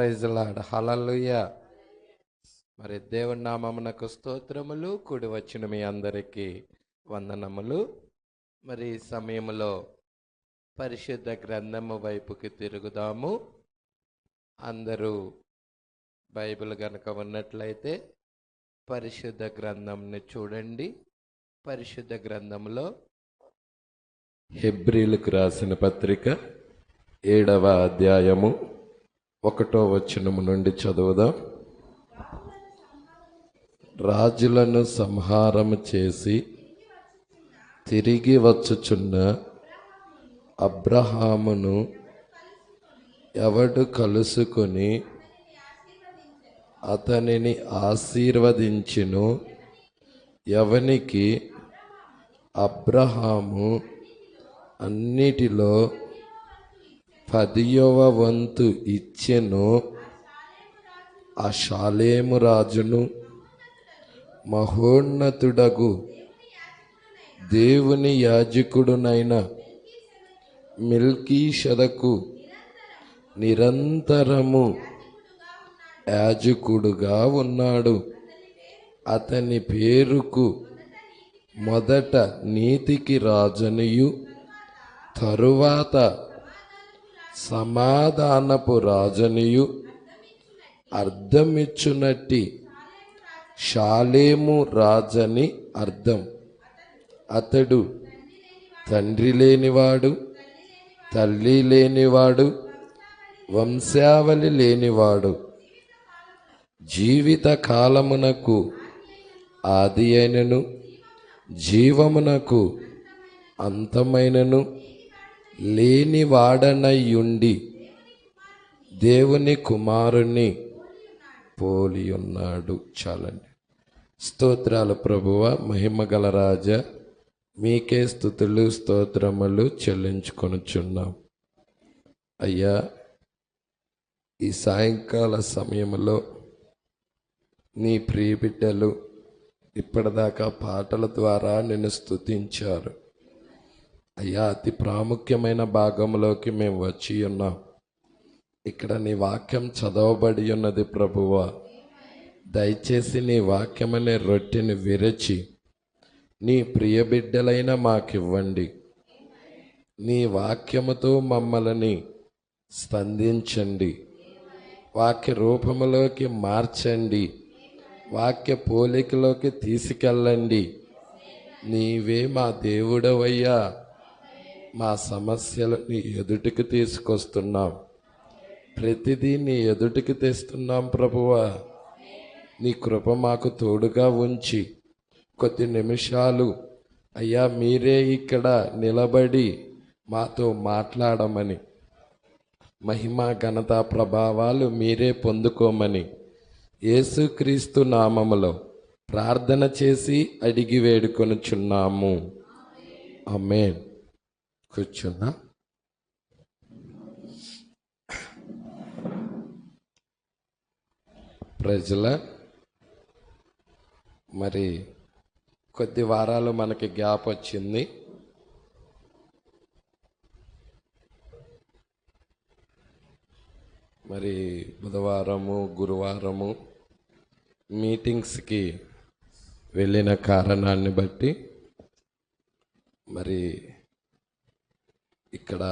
Praise lord. హల్లెలూయా. మరి దేవుని నామమునకు స్తోత్రములు. కూడి వచ్చిన మీ అందరికీ వందనములు. మరి ఈ సమయంలో పరిశుద్ధ గ్రంథము వైపుకి తిరుగుదాము. అందరూ బైబిల్ గనక ఉన్నట్లయితే పరిశుద్ధ గ్రంథంని చూడండి. పరిశుద్ధ గ్రంథంలో హెబ్రీలకు రాసిన పత్రిక 7వ అధ్యాయము 1వ వచనము నుండి చదువుదాం. రాజులను సంహారము చేసి తిరిగి వచ్చుచున్న అబ్రహామును ఎవడు కలుసుకొని అతనిని ఆశీర్వదించును, ఎవనికి అబ్రహాము అన్నిటిలో 10వ వంతు ఇచ్చెను, ఆ షాలేము రాజును మహోన్నతుడగు దేవుని యాజకుడునైన మెల్కీషెదకు నిరంతరము యాజకుడుగా ఉన్నాడు. అతని పేరుకు మొదట నీతికి రాజనియు తరువాత సమాధానపు రాజనియు అర్థమిచ్చునట్టి షాలేము రాజని అర్థం. అతడు తండ్రి లేనివాడు, తల్లి లేనివాడు, వంశావళి లేనివాడు, జీవిత కాలమునకు ఆది అయినను జీవమునకు అంతమైనను లేనివాడనయ్యుండి దేవుని కుమారుని పోలి ఉన్నాడు. చాలండి. స్తోత్రాలు ప్రభువ, మహిమగల రాజా, మీకే స్తుతులు స్తోత్రములు చెల్లించుకొనుచున్నాం. అయ్యా, ఈ సాయంకాల సమయంలో నీ ప్రియబిడ్డలు ఇప్పటిదాకా పాటల ద్వారా నిన్ను స్తుతించారు. అయ్యా, అతి ప్రాముఖ్యమైన భాగంలోకి మేము వచ్చి ఉన్నాం. ఇక్కడ నీ వాక్యం చదవబడి ఉన్నది ప్రభువా. దయచేసి నీ వాక్యమనే రొట్టెని విరచి నీ ప్రియబిడ్డలైన మాకివ్వండి. నీ వాక్యముతో మమ్మల్ని స్పందించండి, వాక్య రూపములోకి మార్చండి, వాక్య పోలికలోకి తీసుకెళ్ళండి. నీవే మా దేవుడవయ్యా. మా సమస్యలు నీ ఎదుటికి తీసుకొస్తున్నాం, ప్రతిదీ నీ ఎదుటికి తెస్తున్నాం ప్రభువా. నీ కృప మాకు తోడుగా ఉంచి కొద్ది నిమిషాలు అయ్యా మీరే ఇక్కడ నిలబడి మాతో మాట్లాడమని, మహిమ ఘనత ప్రభావాలు మీరే పొందుకోమని యేసుక్రీస్తు నామములో ప్రార్థన చేసి అడిగి వేడుకొనుచున్నాము. ఆమేన్. కూర్చున్నా. ప్రజల మరి కొద్ది వారాలు మనకి గ్యాప్ వచ్చింది. మరి బుధవారము గురువారము మీటింగ్స్కి వెళ్ళిన కారణాన్ని బట్టి మరి ఇక్కడ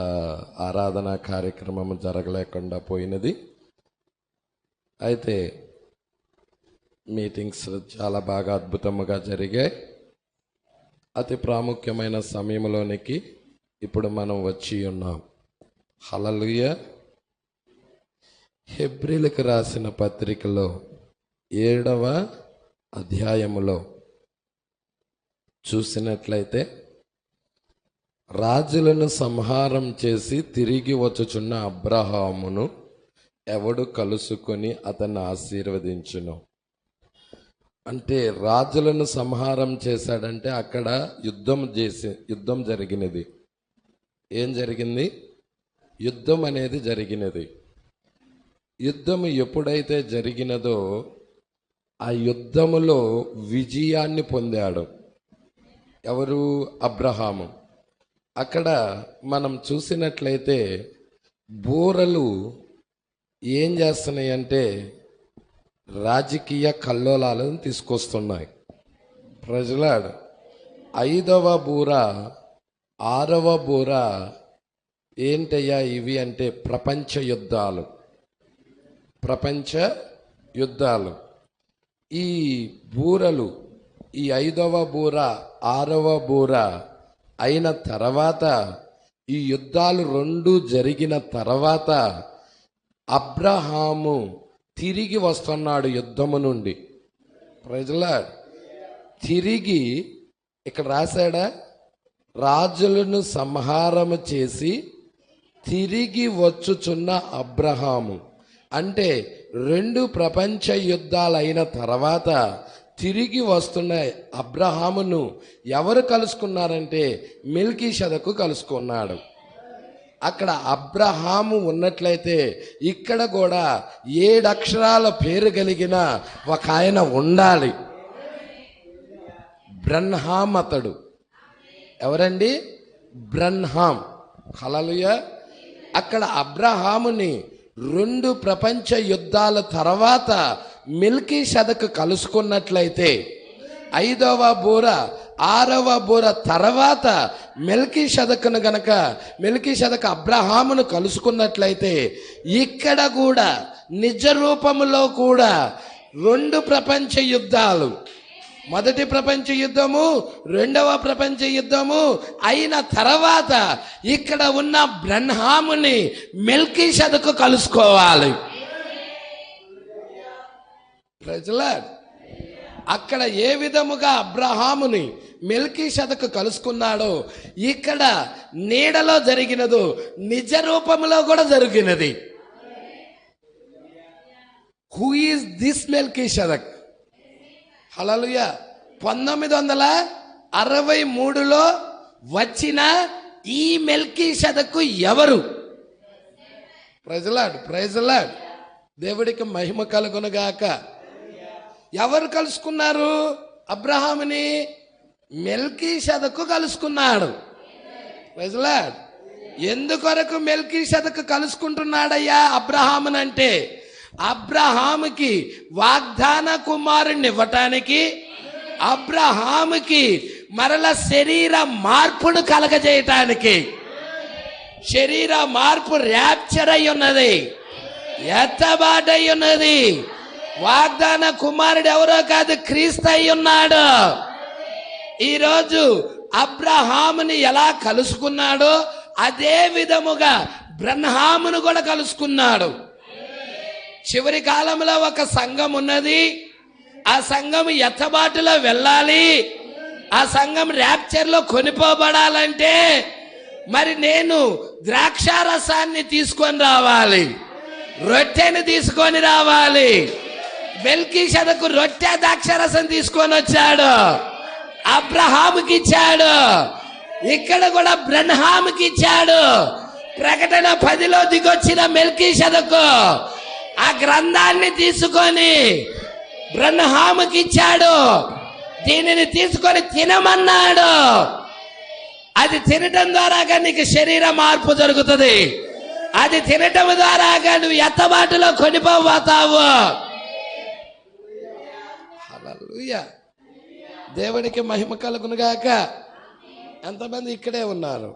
ఆరాధన కార్యక్రమం జరగలేకుండా పోయినది. అయితే మీటింగ్స్ చాలా బాగా అద్భుతంగా జరిగాయి. అతి ప్రాముఖ్యమైన సమయంలోనికి ఇప్పుడు మనం వచ్చి ఉన్నాం. హల్లెలూయా. హెబ్రీలకు రాసిన పత్రికలో 7వ అధ్యాయములో చూసినట్లయితే రాజులను సంహారం చేసి తిరిగి వచ్చుచున్న అబ్రహామును ఎవడు కలుసుకొని అతన్ని ఆశీర్వదించును. అంటే రాజులను సంహారం చేశాడంటే అక్కడ యుద్ధం జరిగినది. ఏం జరిగింది? యుద్ధం అనేది జరిగినది. యుద్ధం ఎప్పుడైతే జరిగినదో ఆ యుద్ధములో విజయాన్ని పొందాడు ఎవరు? అబ్రహాము. అక్కడ మనం చూసినట్లయితే బూరలు ఏం చేస్తున్నాయి అంటే రాజకీయ కల్లోలాలను తీసుకొస్తున్నాయి. ప్రజలాడు 5వ బూర 6వ బూర ఏంటయ్యా ఇవి అంటే ప్రపంచ యుద్ధాలు. ఈ బూరలు, ఈ 5వ బూర 6వ బూర అయిన తర్వాత, ఈ యుద్ధాలు 2 జరిగిన తర్వాత అబ్రహాము తిరిగి వస్తున్నాడు యుద్ధము నుండి. ప్రజలాడు తిరిగి ఇక్కడ రాశాడా, రాజులను సంహారము చేసి తిరిగి వచ్చుచున్న అబ్రహాము అంటే 2 ప్రపంచ యుద్ధాలైన తర్వాత తిరిగి వస్తున్న అబ్రహామును ఎవరు కలుసుకున్నారంటే మెల్కీషెదకు కలుసుకున్నాడు. అక్కడ అబ్రహాము ఉన్నట్లయితే ఇక్కడ కూడా 7 అక్షరాల పేరు కలిగిన ఒక ఆయన ఉండాలి. బ్రన్హాం అతడు. ఎవరండి? బ్రన్హాం. హల్లెలూయా. అక్కడ అబ్రహాముని 2 ప్రపంచ యుద్ధాల తర్వాత మెల్కీషెదకు కలుసుకున్నట్లయితే 5వ బూర 6వ బూర తర్వాత మెల్కీషెదకు అబ్రహామును కలుసుకున్నట్లయితే ఇక్కడ కూడా నిజ రూపములో కూడా 2 ప్రపంచ యుద్ధాలు, మొదటి ప్రపంచ యుద్ధము, 2వ ప్రపంచ యుద్ధము అయిన తర్వాత ఇక్కడ ఉన్న బ్రన్హాముని మెల్కీషెదకు కలుసుకోవాలి. ప్రజలాడ్ అక్కడ ఏ విధముగా అబ్రహాముని మెల్కీషెదకు కలుసుకున్నాడో ఇక్కడ నీడలో జరిగినదో నిజ రూపంలో కూడా జరిగినది. Who is this Melchizedek? Hallelujah. 1963లో వచ్చిన ఈ మెల్కీషెదకు ఎవరు? ప్రైజ్లాడ్. దేవుడికి మహిమ కలుగునుగాక. ఎవరు కలుసుకున్నారు అబ్రహాముని? మెల్కీషెదకు కలుసుకున్నాడు. ప్రైజ్లాడ్. ఎందుకొరకు మెల్కీషెదకు కలుసుకుంటున్నాడయ్యా అబ్రహామునంటే, అబ్రహాముకి వాగ్దాన కుమారుణ్ణి ఇవ్వటానికి, అబ్రహాముకి మరల శరీర మార్పును కలగజేయటానికి. శరీర మార్పు ర్యాప్చర్ అయి ఉన్నది, ఎత్తబాటై ఉన్నది. వాగ్దాన కుమారుడు ఎవరో కాదు, క్రీస్తు అయి ఉన్నాడు. ఈరోజు అబ్రహాముని ఎలా కలుసుకున్నాడో అదే విధముగా బ్రన్హామును కూడా కలుసుకున్నాడు. చివరి కాలంలో ఒక సంఘం ఉన్నది. ఆ సంఘం ఎత్తబాటులో వెళ్ళాలి, ఆ సంఘం ర్యాప్చర్లో కొనిపోబడాలంటే మరి నేను ద్రాక్షారసాన్ని తీసుకొని రావాలి, రొట్టెని తీసుకొని రావాలి. మెల్కీషెదకు రొట్టె ద్రాక్షారసం తీసుకొని వచ్చాడు, అబ్రహాముకి ఇచ్చాడు. ఇక్కడ కూడా బ్రన్హాముకి ఇచ్చాడు. ప్రకటన 10లో దిగొచ్చిన మెల్కీషెదకు ఆ గ్రంథాన్ని తీసుకొని బ్రన్హాముకి ఇచ్చాడు. దీనిని తీసుకొని తినమన్నాడు. అది తినటం ద్వారాగా నీకు శరీర మార్పు జరుగుతుంది. అది తినటం ద్వారాగా నువ్వు ఎత్తబాటులో కొనిపోతావు. హల్లెలూయా. దేవునికి మహిమ కలుగునుగాక. ఎంతమంది ఇక్కడే ఉన్నారు?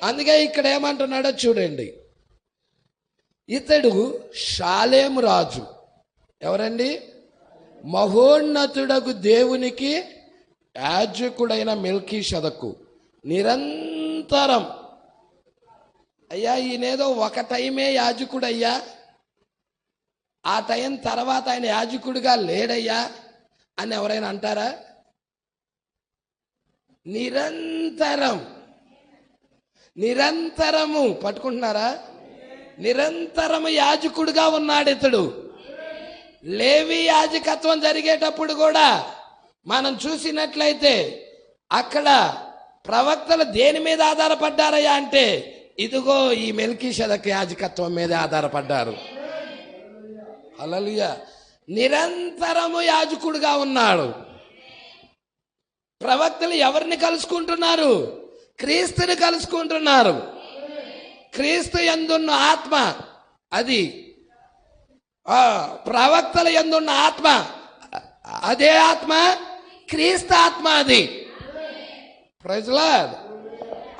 అందుకే ఇక్కడ ఏమంటున్నాడో చూడండి. ఇతడు షాలేము రాజు. ఎవరండి? మహోన్నతుడగు దేవునికి యాజకుడైన మెల్కీషెదకు నిరంతరం, అయ్యా ఈయనేదో ఒక టైమే యాజకుడయ్యా, ఆ టైం తర్వాత ఆయన యాజకుడిగా లేడయ్యా అని ఎవరైనా అంటారా? నిరంతరము పట్టుకుంటున్నారా? నిరంతరము యాజకుడిగా ఉన్నాడు ఇతడు. లేవి యాజకత్వం జరిగేటప్పుడు కూడా మనం చూసినట్లయితే అక్కడ ప్రవక్తలు దేని మీద ఆధారపడ్డారయ్యా అంటే ఇదిగో ఈ మెల్కీషెదకు యాజకత్వం మీద ఆధారపడ్డారు. హల్లెలూయా. నిరంతరము యాజకుడిగా ఉన్నాడు. ప్రవక్తలు ఎవరిని కలుసుకుంటున్నారు? క్రీస్తుని కలుసుకుంటున్నారు. క్రీస్తు యందున్న ఆత్మ అది ప్రవక్తల యందున్న ఆత్మ, అదే ఆత్మ క్రీస్తు ఆత్మ. అది ప్రజలా.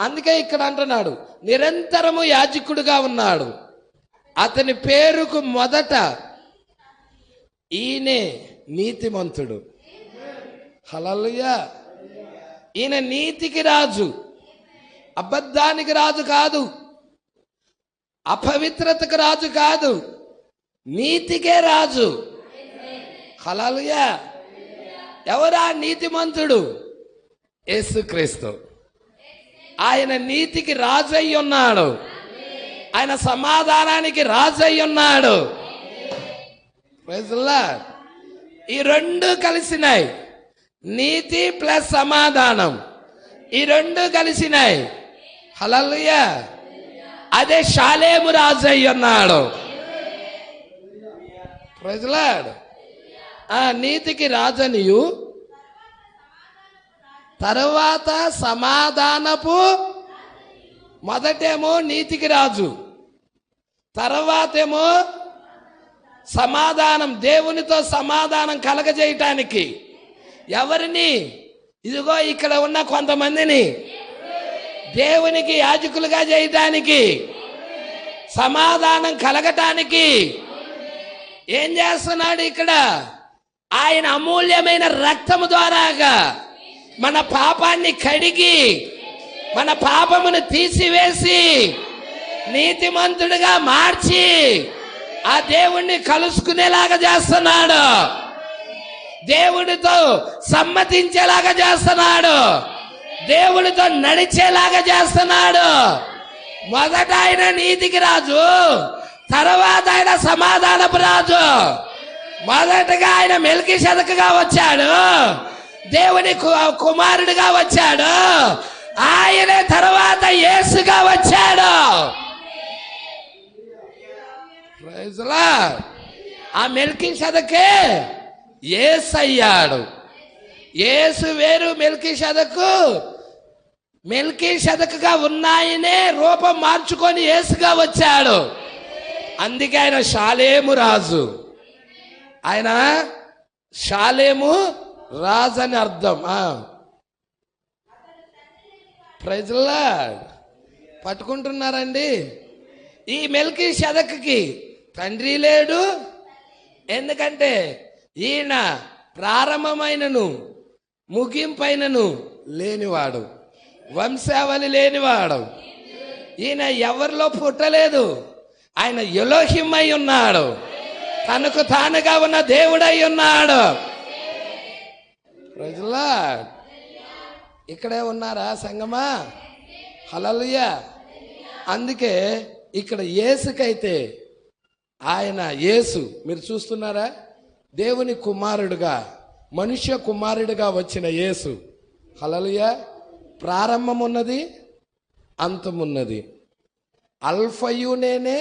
అందుకే ఇక్కడ అంటున్నాడు, నిరంతరము యాజకుడుగా ఉన్నాడు. అతని పేరుకు మొదట ఈయనే నీతిమంతుడు. హల్లెలూయా. ఈయన నీతికి రాజు, అబద్ధానికి రాజు కాదు, అపవిత్రతకు రాజు కాదు, నీతికే రాజు. హల్లెలూయా. ఎవరా నీతిమంతుడు? యేసుక్రీస్తు. ఆయన నీతికి రాజు అయి ఉన్నాడు, ఆయన సమాధానానికి రాజు అయి ఉన్నాడు. Praise Lord. ఈ రెండు కలిసినాయి, నీతి ప్లస్ సమాధానం, ఈ రెండు కలిసినాయి. హల్లెలూయా. అదే షాలేము రాజు అయి ఉన్నాడు. Praise Lord. నీతికి రాజనియు, తరువాత సమాధానపు, మొదటేమో నీతికి రాజు, తర్వాతేమో సమాధానం, దేవునితో సమాధానం కలగజేయటానికి. ఎవరిని? ఇదిగో ఇక్కడ ఉన్న కొంతమందిని దేవునికి యాజకులుగా చేయటానికి, సమాధానం కలగటానికి. ఏం చేస్తున్నాడు ఇక్కడ? ఆయన అమూల్యమైన రక్తము ద్వారాగా మన పాపాన్ని కడిగి, మన పాపమును తీసివేసి, నీతిమంతుడిగా మార్చి ఆ దేవుణ్ణి కలుసుకునేలాగా చేస్తున్నాడు, దేవుడితో సమ్మతించేలాగా చేస్తున్నాడు, దేవుడితో నడిచేలాగా చేస్తున్నాడు. మొదట ఆయన నీతికి రాజు, తర్వాత ఆయన సమాధానపు రాజు. మొదటగా ఆయన మెల్కీషెదకుగా వచ్చాడు, దేవుని కుమారుడిగా వచ్చాడు. ఆయనే తర్వాత యేసుగా వచ్చాడు. Praise Lord. ఆ మెల్కీషెదకే యేసు అయ్యాడు. యేసు వేరు, మెల్కీషెదకుగా ఉన్నాయనే రూపం మార్చుకొని యేసుగా వచ్చాడు. అందుకే ఆయన షాలేము రాజు. ఆయన షాలేము రాజు అని అర్థం. Praise lord. పట్టుకుంటున్నారండి? ఈ మెల్కీషెదకుకి తండ్రి లేడు, ఎందుకంటే ఈయన ప్రారంభమైనను ముగింపైనను లేనివాడు, వంశావళి లేనివాడు. ఈయన ఎవరిలో పుట్టలేదు, ఆయన ఎలోహిం అయి ఉన్నాడు, తనకు తానుగా ఉన్న దేవుడై ఉన్నాడు. Praise Lord. ఇక్కడే ఉన్నారా సంగమా? హల్లెలూయా. అందుకే ఇక్కడ యేసుకైతే, ఆయన యేసు మీరు చూస్తున్నారా, దేవుని కుమారుడుగా, మనుష్య కుమారుడిగా వచ్చిన యేసు. హల్లెలూయా. ప్రారంభం ఉన్నది, అంతమున్నది. అల్ఫయు నేనే,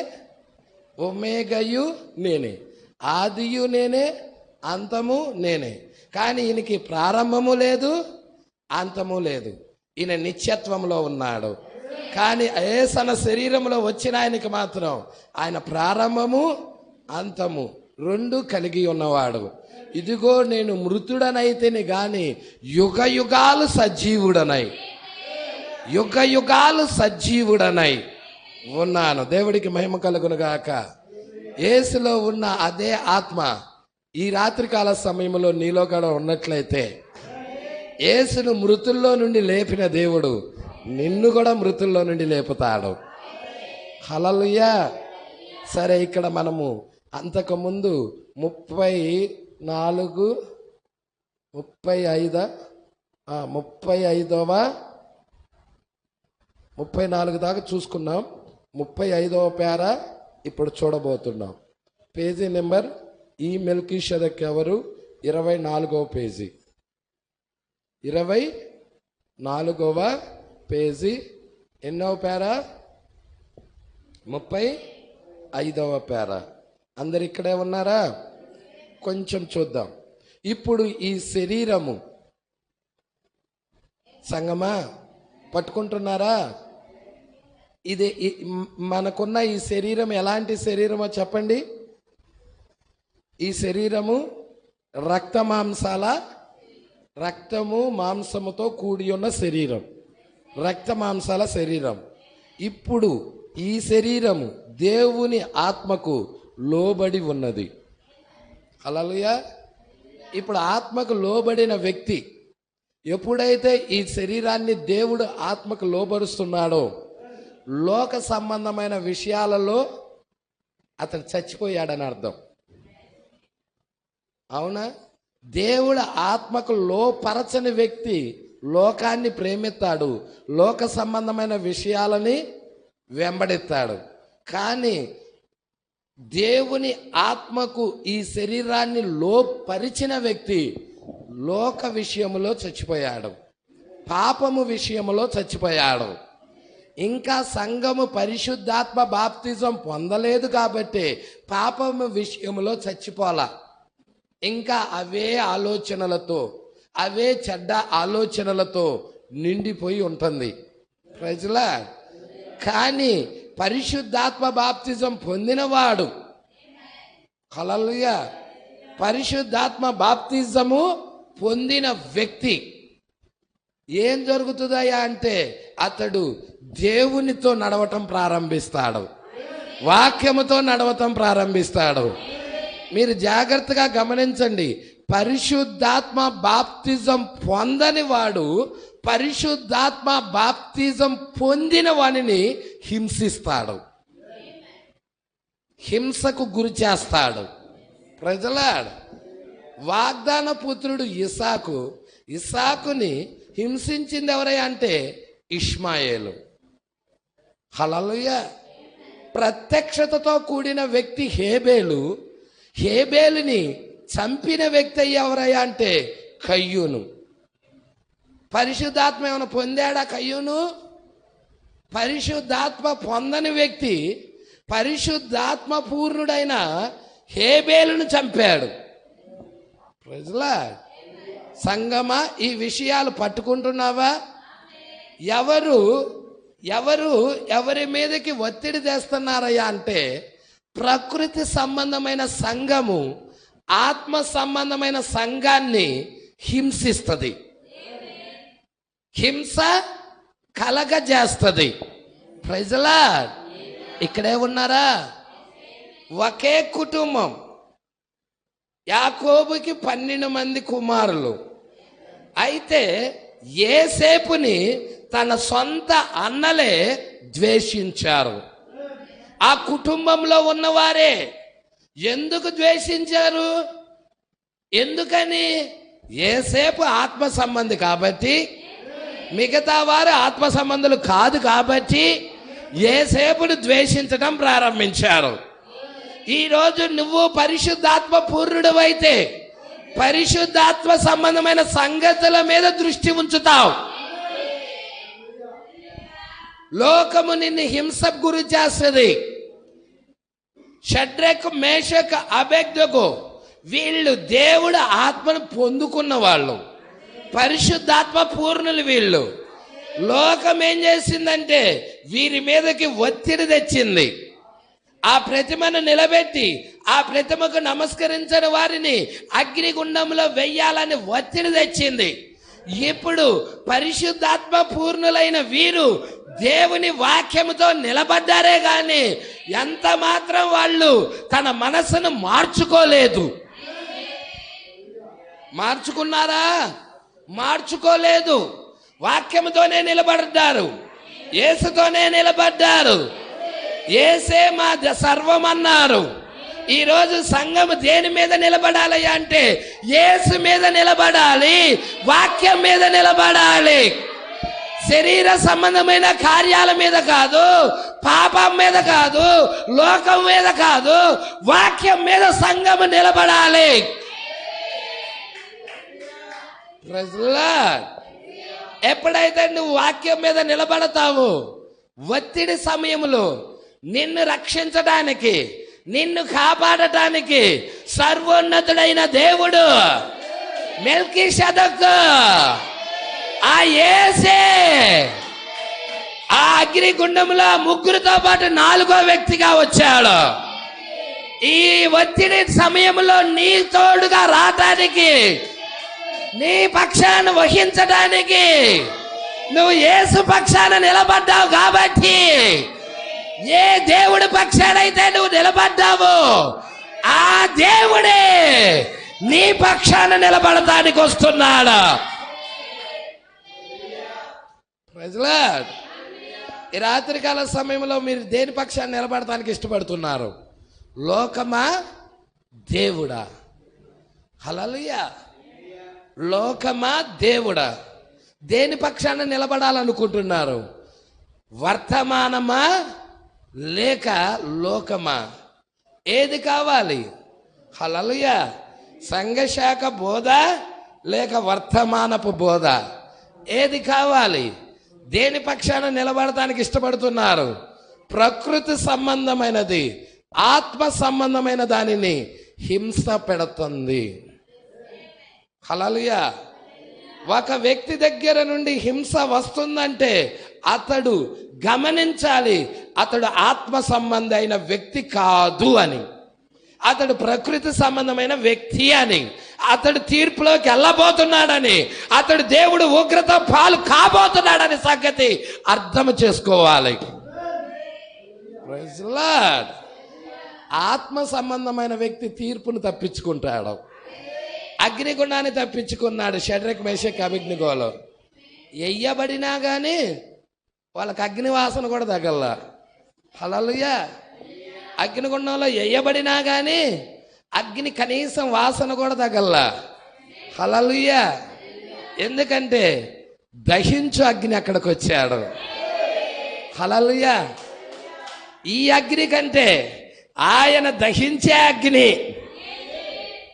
ఒమేగయు నేనే, ఆదియు నేనే, అంతము నేనే. కానీ ఈయనకి ప్రారంభము లేదు, అంతము లేదు. ఈయన నిత్యత్వంలో ఉన్నాడు. కానీ యేసన శరీరంలో వచ్చిన ఆయనకి మాత్రం ఆయన ప్రారంభము అంతము రెండు కలిగి ఉన్నవాడు. ఇదిగో నేను మృతుడనైతేని గాని యుగ యుగాలు సజీవుడనై, యుగ యుగాలు సజీవుడనై ఉన్నాను. దేవుడికి మహిమ కలుగును గాక. యేసులో ఉన్న అదే ఆత్మ ఈ రాత్రికాల సమయంలో నీలో కూడా ఉన్నట్లయితే, యేసును మృతుల్లో నుండి లేపిన దేవుడు నిన్ను కూడా మృతుల్లో నుండి లేపుతాడు. హల్లెలూయా. సరే, ఇక్కడ మనము అంతకుముందు 34 దాకా చూసుకున్నాం. 35వ పేర ఇప్పుడు చూడబోతున్నాం. పేజీ నెంబర్ ఈ మెల్కీషెదకు ఎవరు? 24వ పేజీ. 24వ పేజీ. ఎన్నవ పేర? 35వ పేర. అందరు ఇక్కడే ఉన్నారా? కొంచెం చూద్దాం. ఇప్పుడు ఈ శరీరము, సంగమా పట్టుకుంటున్నారా? ఇది మనకున్న ఈ శరీరం ఎలాంటి శరీరమో చెప్పండి. ఈ శరీరము రక్తము మాంసముతో కూడి ఉన్న శరీరం, రక్త మాంసాల శరీరం. ఇప్పుడు ఈ శరీరము దేవుని ఆత్మకు లోబడి ఉన్నది. హల్లెలూయా. ఇప్పుడు ఆత్మకు లోబడిన వ్యక్తి ఎప్పుడైతే ఈ శరీరాన్ని దేవుడు ఆత్మకు లోబరుస్తున్నాడో, లోక సంబంధమైన విషయాలలో అతను చచ్చిపోయాడని అర్థం. అవునా? దేవుడు ఆత్మకు లోపరచని వ్యక్తి లోకాన్ని ప్రేమిస్తాడు, లోక సంబంధమైన విషయాలని వెంబడిస్తాడు. కానీ దేవుని ఆత్మకు ఈ శరీరాన్ని లోపరిచిన వ్యక్తి లోక విషయములో చచ్చిపోయాడు, పాపము విషయములో చచ్చిపోయాడు. ఇంకా సంఘము పరిశుద్ధాత్మ బాప్తిజం పొందలేదు కాబట్టి పాపము విషయములో చచ్చిపోలా. ఇంకా అవే ఆలోచనలతో, అవే చెడ్డ ఆలోచనలతో నిండిపోయి ఉంటుంది ప్రజలా. కానీ పరిశుద్ధాత్మ బాప్తిజం పొందినవాడు, హల్లెలూయా, పరిశుద్ధాత్మ బాప్తిజము పొందిన వ్యక్తి ఏం జరుగుతుందయ్యా అంటే అతడు దేవునితో నడవటం ప్రారంభిస్తాడు, వాక్యముతో నడవటం ప్రారంభిస్తాడు. మీరు జాగ్రత్తగా గమనించండి. పరిశుద్ధాత్మ బాప్తిజం పొందని వాడు పరిశుద్ధాత్మ బాప్తిజం పొందిన వానిని హింసిస్తాడు, హింసకు గురి చేస్తాడు. ప్రజలా, వాగ్దాన పుత్రుడు ఇస్సాకుని హింసించింది ఎవరయ్యా అంటే ఇష్మాయేలు. హల్లెలూయా. ప్రత్యక్షతతో కూడిన వ్యక్తి హేబేలుని చంపిన వ్యక్తి ఎవరయ్యా అంటే కయ్యూను. పరిశుద్ధాత్మ ఏమైనా పొందాడా కయ్యూను? పరిశుద్ధాత్మ పొందని వ్యక్తి పరిశుద్ధాత్మ పూర్ణుడైన హేబేలును చంపాడు. ప్రజలా, సంగమా, ఈ విషయాలు పట్టుకుంటున్నావా? ఎవరి మీదకి ఒత్తిడి తెస్తున్నారయ్యా అంటే ప్రకృతి సంబంధమైన సంఘము ఆత్మ సంబంధమైన సంఘాన్ని హింసిస్తుంది, హింస కలగజేస్తుంది. ప్రజలా, ఇక్కడే ఉన్నారా? ఒకే కుటుంబం, యాకోబుకి 12 మంది కుమారులు. అయితే యోసేపుని తన సొంత అన్నలే ద్వేషించారు. ఆ కుటుంబంలో ఉన్నవారే. ఎందుకు ద్వేషించారు? ఎందుకని? యోసేపు ఆత్మ సంబంధి కాబట్టి, మిగతా వారు ఆత్మ సంబంధులు కాదు కాబట్టి యోసేపును ద్వేషించడం ప్రారంభించారు. ఈరోజు నువ్వు పరిశుద్ధాత్మ పూర్ణుడవైతే పరిశుద్ధాత్మ సంబంధమైన సంగతుల మీద దృష్టి ఉంచుతావు. లోకము నిన్ను హింసకు గురి చేస్తుంది. షడ్రకు, మేషకు, అబేద్నెగో వీళ్ళు దేవుడు ఆత్మను పొందుకున్న వాళ్ళు, పరిశుద్ధాత్మ పూర్ణులు వీళ్ళు. లోకం ఏం చేసిందంటే వీరి మీదకి ఒత్తిడి తెచ్చింది. ఆ ప్రతిమను నిలబెట్టి ఆ ప్రతిమకు నమస్కరించని వారిని అగ్నిగుండంలో వెయ్యాలని ఒత్తిడి తెచ్చింది. ఇప్పుడు పరిశుద్ధాత్మ పూర్ణులైన వీరు దేవుని వాక్యముతో నిలబడ్డారే గాని ఎంత మాత్రం వాళ్ళు తన మనసును మార్చుకోలేదు. మార్చుకున్నారా? మార్చుకోలేదు. వాక్యముతోనే నిలబడ్డారు, యేసుతోనే నిలబడ్డారు. యేసే మా సర్వం అన్నారు. ఈరోజు సంఘం దేని మీద నిలబడాలి అంటే యేసు మీద నిలబడాలి, వాక్యం మీద నిలబడాలి. శరీర సంబంధమైన కార్యాల మీద కాదు, పాపం మీద కాదు, లోకం మీద కాదు, వాక్యం మీద సంఘం నిలబడాలి. ఎప్పుడైతే నువ్వు వాక్యం మీద నిలబడతావు, ఒత్తిడి సమయంలో నిన్ను రక్షించడానికి, నిన్ను కాపాడటానికి సర్వోన్నతుడైన దేవుడు మెల్కీషెదెకు, ఆ యేసే ఆ అగ్నిగుండంలో ముగ్గురితో పాటు 4వ వ్యక్తిగా వచ్చాడు. ఈ ఒత్తిడి సమయంలో నీ తోడుగా రావటానికి, నీ పక్షాన్ని వహించడానికి నువ్వు యేసు పక్షాన నిలబడ్డావు. కాబట్టి ఏ దేవుడి పక్షానైతే నువ్వు నిలబడ్డావు, ఆ దేవుడే నీ పక్షాన నిలబడటానికి వస్తున్నాడు. Praise Lord. ఈ రాత్రికాల సమయంలో మీరు దేని పక్షాన్ని నిలబడటానికి ఇష్టపడుతున్నారు? లోకమా, దేవుడా? హల్లెలూయా. లోకమా, దేవుడా? దేని పక్షాన నిలబడాలనుకుంటున్నారు? వర్తమానమా లేక లోకమా? ఏది కావాలి? హల్లెలూయా. సంఘశాఖ బోధ లేక వర్తమానపు బోధ? ఏది కావాలి? దేని పక్షాన నిలబడటానికి ఇష్టపడుతున్నారు? ప్రకృతి సంబంధమైనది ఆత్మ సంబంధమైన దానిని హింస పెడుతుంది. హల్లెలూయా. ఒక వ్యక్తి దగ్గర నుండి హింస వస్తుందంటే అతడు గమనించాలి, అతడు ఆత్మ సంబంధి అయిన వ్యక్తి కాదు అని, అతడు ప్రకృతి సంబంధమైన వ్యక్తి అని, అతడు తీర్పులోకి వెళ్ళబోతున్నాడని, అతడు దేవుడు ఉగ్రత పాలు కాబోతున్నాడని సంగతి అర్థం చేసుకోవాలి. Praise Lord. ఆత్మ సంబంధమైన వ్యక్తి తీర్పును తప్పించుకుంటాడు. అగ్నిగుండాన్ని తప్పించుకున్నాడు షడ్రక్, మేషక్, అబేద్నెగోలు. ఎయ్యబడినా కానీ వాళ్ళకి అగ్ని వాసన కూడా తగల. హల్లెలూయా. అగ్నిగుండంలో ఎయ్యబడినా కానీ అగ్ని కనీసం వాసన కూడా తగల. హల్లెలూయా. ఎందుకంటే దహించు అగ్ని అక్కడికి వచ్చాడు. హల్లెలూయా. ఈ అగ్ని కంటే ఆయన దహించే అగ్ని,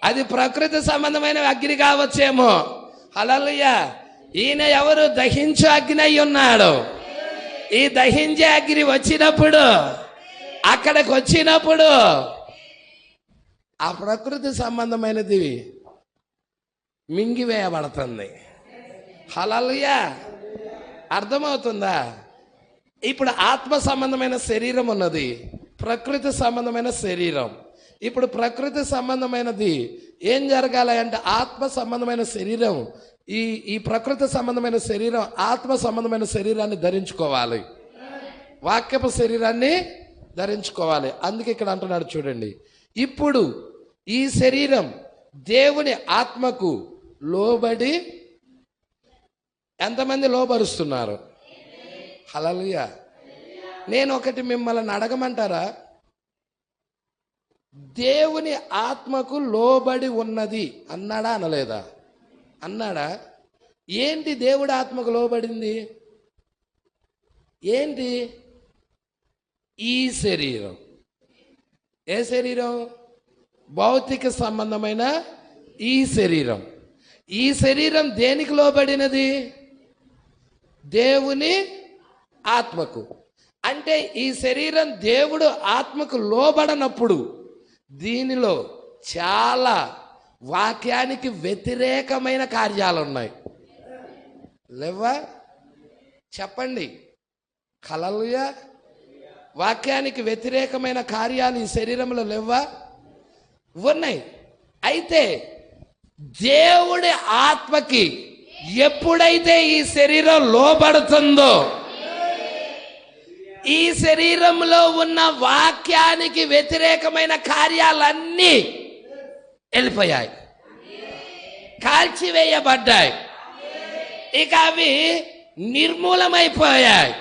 అది ప్రకృతి సంబంధమైన అగ్ని కావచ్చేమో. హల్లెలూయా. ఈయన ఎవరు? దహించు అగ్ని అయి ఉన్నాడు. ఈ దహించే అగ్ని వచ్చినప్పుడు, అక్కడికి వచ్చినప్పుడు ఆ ప్రకృతి సంబంధమైనది మింగివేయబడుతుంది. హల్లెలూయా. అర్థమవుతుందా? ఇప్పుడు ఆత్మ సంబంధమైన శరీరం ఉన్నది, ప్రకృతి సంబంధమైన శరీరం. ఇప్పుడు ప్రకృతి సంబంధమైనది ఏం జరగాలి అంటే, ఆత్మ సంబంధమైన శరీరం ఈ ప్రకృతి సంబంధమైన శరీరం ఆత్మ సంబంధమైన శరీరాన్ని ధరించుకోవాలి, వాక్యపు శరీరాన్ని ధరించుకోవాలి. అందుకే ఇక్కడ అంటున్నాడు చూడండి, ఇప్పుడు ఈ శరీరం దేవుని ఆత్మకు లోబడి ఎంతమంది లోబరుస్తున్నారు? హల్లెలూయా. నేను ఒకటి మిమ్మల్ని అడగమంటారా? దేవుని ఆత్మకు లోబడి ఉన్నది అన్నాడా అనలేదా? అన్నాడా? ఏంటి దేవుడి ఆత్మకు లోబడింది? ఏంటి? ఈ శరీరం. ఏ శరీరం? భౌతిక సంబంధమైన ఈ శరీరం. ఈ శరీరం దేనికి లోబడినది? దేవుని ఆత్మకు. అంటే ఈ శరీరం దేవుడు ఆత్మకు లోబడనప్పుడు దీనిలో చాలా వాక్యానికి వ్యతిరేకమైన కార్యాలు ఉన్నాయి. లేవా? చెప్పండి. హల్లెలూయా. వాక్యానికి వ్యతిరేకమైన కార్యాలు ఈ శరీరంలో లేవా? ఉన్నాయి. అయితే దేవుడి ఆత్మకి ఎప్పుడైతే ఈ శరీరం లోబడుతుందో, ఈ శరీరంలో ఉన్న వాక్యానికి వ్యతిరేకమైన కార్యాలన్నీ వెళ్ళిపోయాయి, కాల్చివేయబడ్డాయి. ఇక అవి నిర్మూలమైపోయాయి,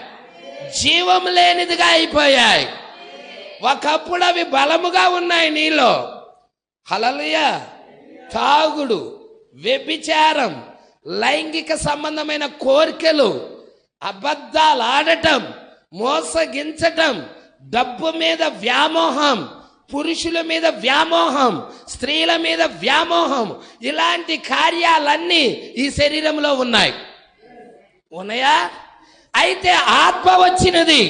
జీవం లేనిదిగా అయిపోయాయి. ఒకప్పుడు అవి బలముగా ఉన్నాయి నీలో. హల్లెలూయా. తాగుడు, వ్యభిచారం, లైంగిక సంబంధమైన కోరికలు, అబద్ధాలు ఆడటం, మోసగించటం, డబ్బు మీద వ్యామోహం, పురుషుల మీద వ్యామోహం, స్త్రీల మీద వ్యామోహం, ఇలాంటి కార్యాలన్నీ ఈ శరీరంలో ఉన్నాయి. ఉన్నాయా? అయితే ఆత్మ వచ్చినది.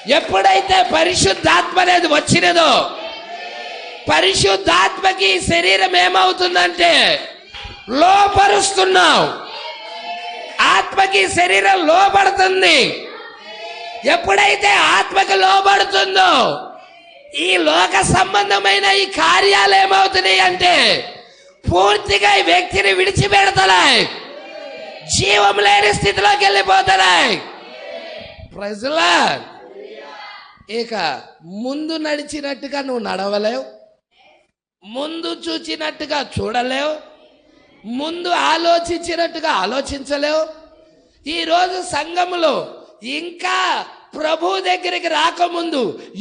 ఎప్పుడైతే పరిశుద్ధాత్మ అనేది వచ్చినదో, పరిశుద్ధాత్మకి శరీరం ఏమవుతుందంటే లోపరుస్తున్నావు. ఆత్మకి శరీరం లోబడుతుంది. ఎప్పుడైతే ఆత్మకి లోబడుతుందో ఈ లోక సంబంధమైన ఈ కార్యాలు ఏమవుతున్నాయి అంటే పూర్తిగా ఈ వ్యక్తిని విడిచిపెడతాయి, జీవం లేని స్థితిలోకి వెళ్ళిపోతాయి. ప్రజలా ఇక ముందు నడిచినట్టుగా నువ్వు నడవలేవు, ముందు చూచినట్టుగా చూడలేవు, ముందు ఆలోచించినట్టుగా ఆలోచించలేవు. ఈరోజు సంఘములో ఇంకా ప్రభు దగ్గరికి రాకముందు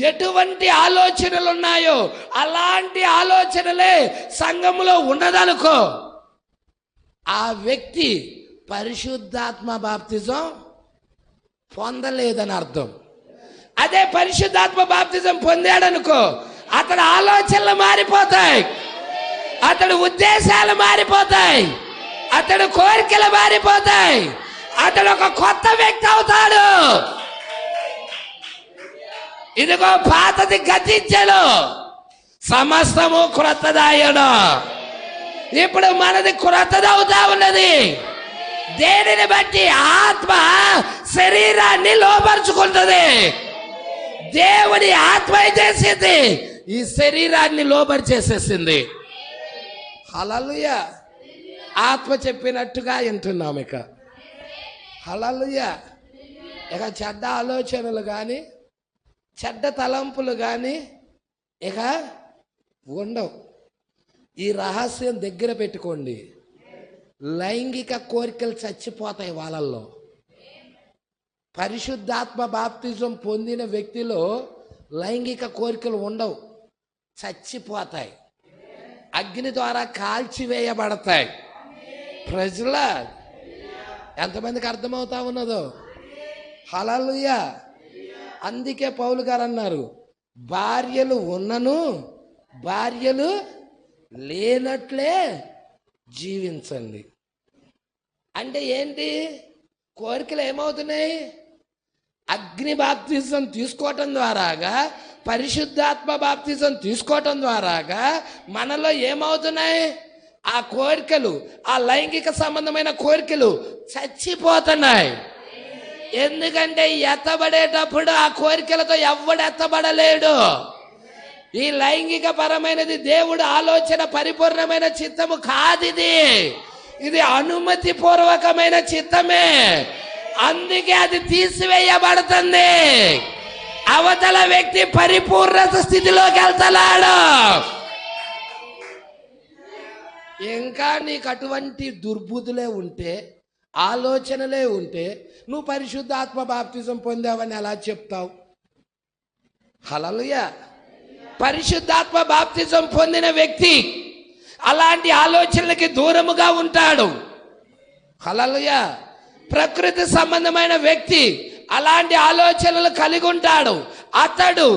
ఎటువంటి ఆలోచనలు ఉన్నాయో అలాంటి ఆలోచనలే సంఘములో ఉన్నదనుకో, ఆ వ్యక్తి పరిశుద్ధాత్మ బాప్తిజం పొందలేదని అర్థం. అదే పరిశుద్ధాత్మ బాప్తిజం పొందాడనుకో, అతడి ఆలోచనలు మారిపోతాయి, అతడి ఉద్దేశాలు మారిపోతాయి, అతడి కోరికలు మారిపోతాయి, అతడు ఒక కొత్త వ్యక్తి అవుతాడు. ఇదిగో పాతది గతించను, సమస్తము క్రొత్తదాయను. ఇప్పుడు మనది క్రొత్తదవుతా ఉన్నది. దేనిని బట్టి? ఆత్మ శరీరాన్ని లోపరుచుకుంటుంది. దేవుని ఆత్మ చేసేది ఈ శరీరాన్ని లోపరిచేసేసింది. హల్లెలూయా. ఆత్మ చెప్పినట్టుగా వింటున్నాం. ఇక హల్లెలూయా. ఇక చెడ్డ ఆలోచనలు కానీ చెడ్డ తలంపులు కానీ ఇక ఉండవు. ఈ రహస్యం దగ్గర పెట్టుకోండి. లైంగిక కోరికలు చచ్చిపోతాయి వాళ్ళల్లో. పరిశుద్ధాత్మ బాప్తిజం పొందిన వ్యక్తిలో లైంగిక కోరికలు ఉండవు, చచ్చిపోతాయి, అగ్ని ద్వారా కాల్చివేయబడతాయి. ప్రజల ఎంతమందికి అర్థమవుతా ఉన్నదో? హల్లెలూయా. అందుకే పౌలు గారు అన్నారు, భార్యలు ఉన్నను భార్యలు లేనట్లే జీవించండి. అంటే ఏంటి? కోరికలు ఏమవుతున్నాయి? అగ్ని బాప్తిజం తీసుకోవటం ద్వారాగా, పరిశుద్ధాత్మ బాప్తిజం తీసుకోవటం ద్వారాగా మనలో ఏమవుతున్నాయి? ఆ కోరికలు, ఆ లైంగిక సంబంధమైన కోరికలు చచ్చిపోతున్నాయి. ఎందుకంటే ఎత్తబడేటప్పుడు ఆ కోరికలతో ఎవడు ఎత్తబడలేడు. ఈ లైంగిక పరమైనది దేవుడు ఆలోచన పరిపూర్ణమైన చిత్తము కాదిది, ఇది అనుమతి పూర్వకమైన చిత్తమే. అందుకే అది తీసివేయబడుతుంది. అవతల వ్యక్తి పరిపూర్ణత స్థితిలోకి వెళ్తున్నాడు. ఇంకా నీకు అటువంటి దుర్బుద్ధులే ఉంటే, ఆలోచనలే ఉంటే నువ్వు పరిశుద్ధాత్మ బాప్తిజం పొందావని ఎలా చెప్తావు? హల్లెలూయా. పరిశుద్ధాత్మ బాప్తిజం పొందిన వ్యక్తి అలాంటి ఆలోచనలకి దూరముగా ఉంటాడు. హల్లెలూయా. ప్రకృతి సంబంధమైన వ్యక్తి అలాంటి ఆలోచనలు కలిగి ఉంటాడు. అతడు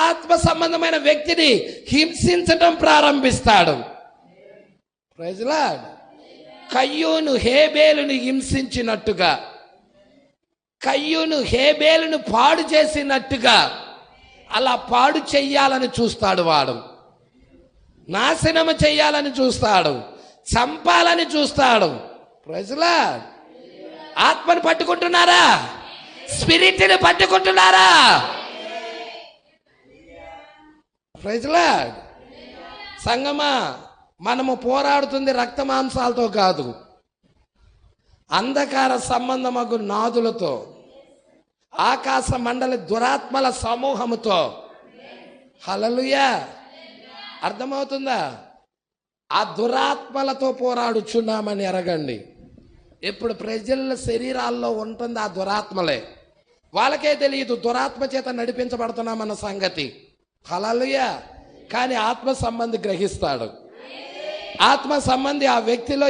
ఆత్మ సంబంధమైన వ్యక్తిని హింసించడం ప్రారంభిస్తాడు. Praise Lord. కయ్యూను హేబేలును హింసించినట్టుగా, కయ్యూను హేబేలును పాడు చేసినట్టుగా అలా పాడు చెయ్యాలని చూస్తాడు వాడు. నాశనము చెయ్యాలని చూస్తాడు, చంపాలని చూస్తాడు. Praise Lord. ఆత్మను పట్టుకుంటున్నారా? స్పిరిట్ని పట్టుకుంటున్నారా? Praise lord. సంగమా, మనము పోరాడుతుంది రక్త మాంసాలతో కాదు, అంధకార సంబంధమగు నాదులతో, ఆకాశ మండలి దురాత్మల సమూహముతో. హల్లెలూయా. అర్థమవుతుందా? ఆ దురాత్మలతో పోరాడుచున్నామని ఎరగండి. ఇప్పుడు ప్రజల శరీరాల్లో ఉంటుంది ఆ దురాత్మలే, వాళ్ళకే తెలియదు దురాత్మ చేత నడిపించబడుతున్నామన్న సంగతి. హల్లెలూయా. కానీ ఆత్మ సంబంధి గ్రహిస్తాడు. ఆత్మ సంబంధి ఆ వ్యక్తిలో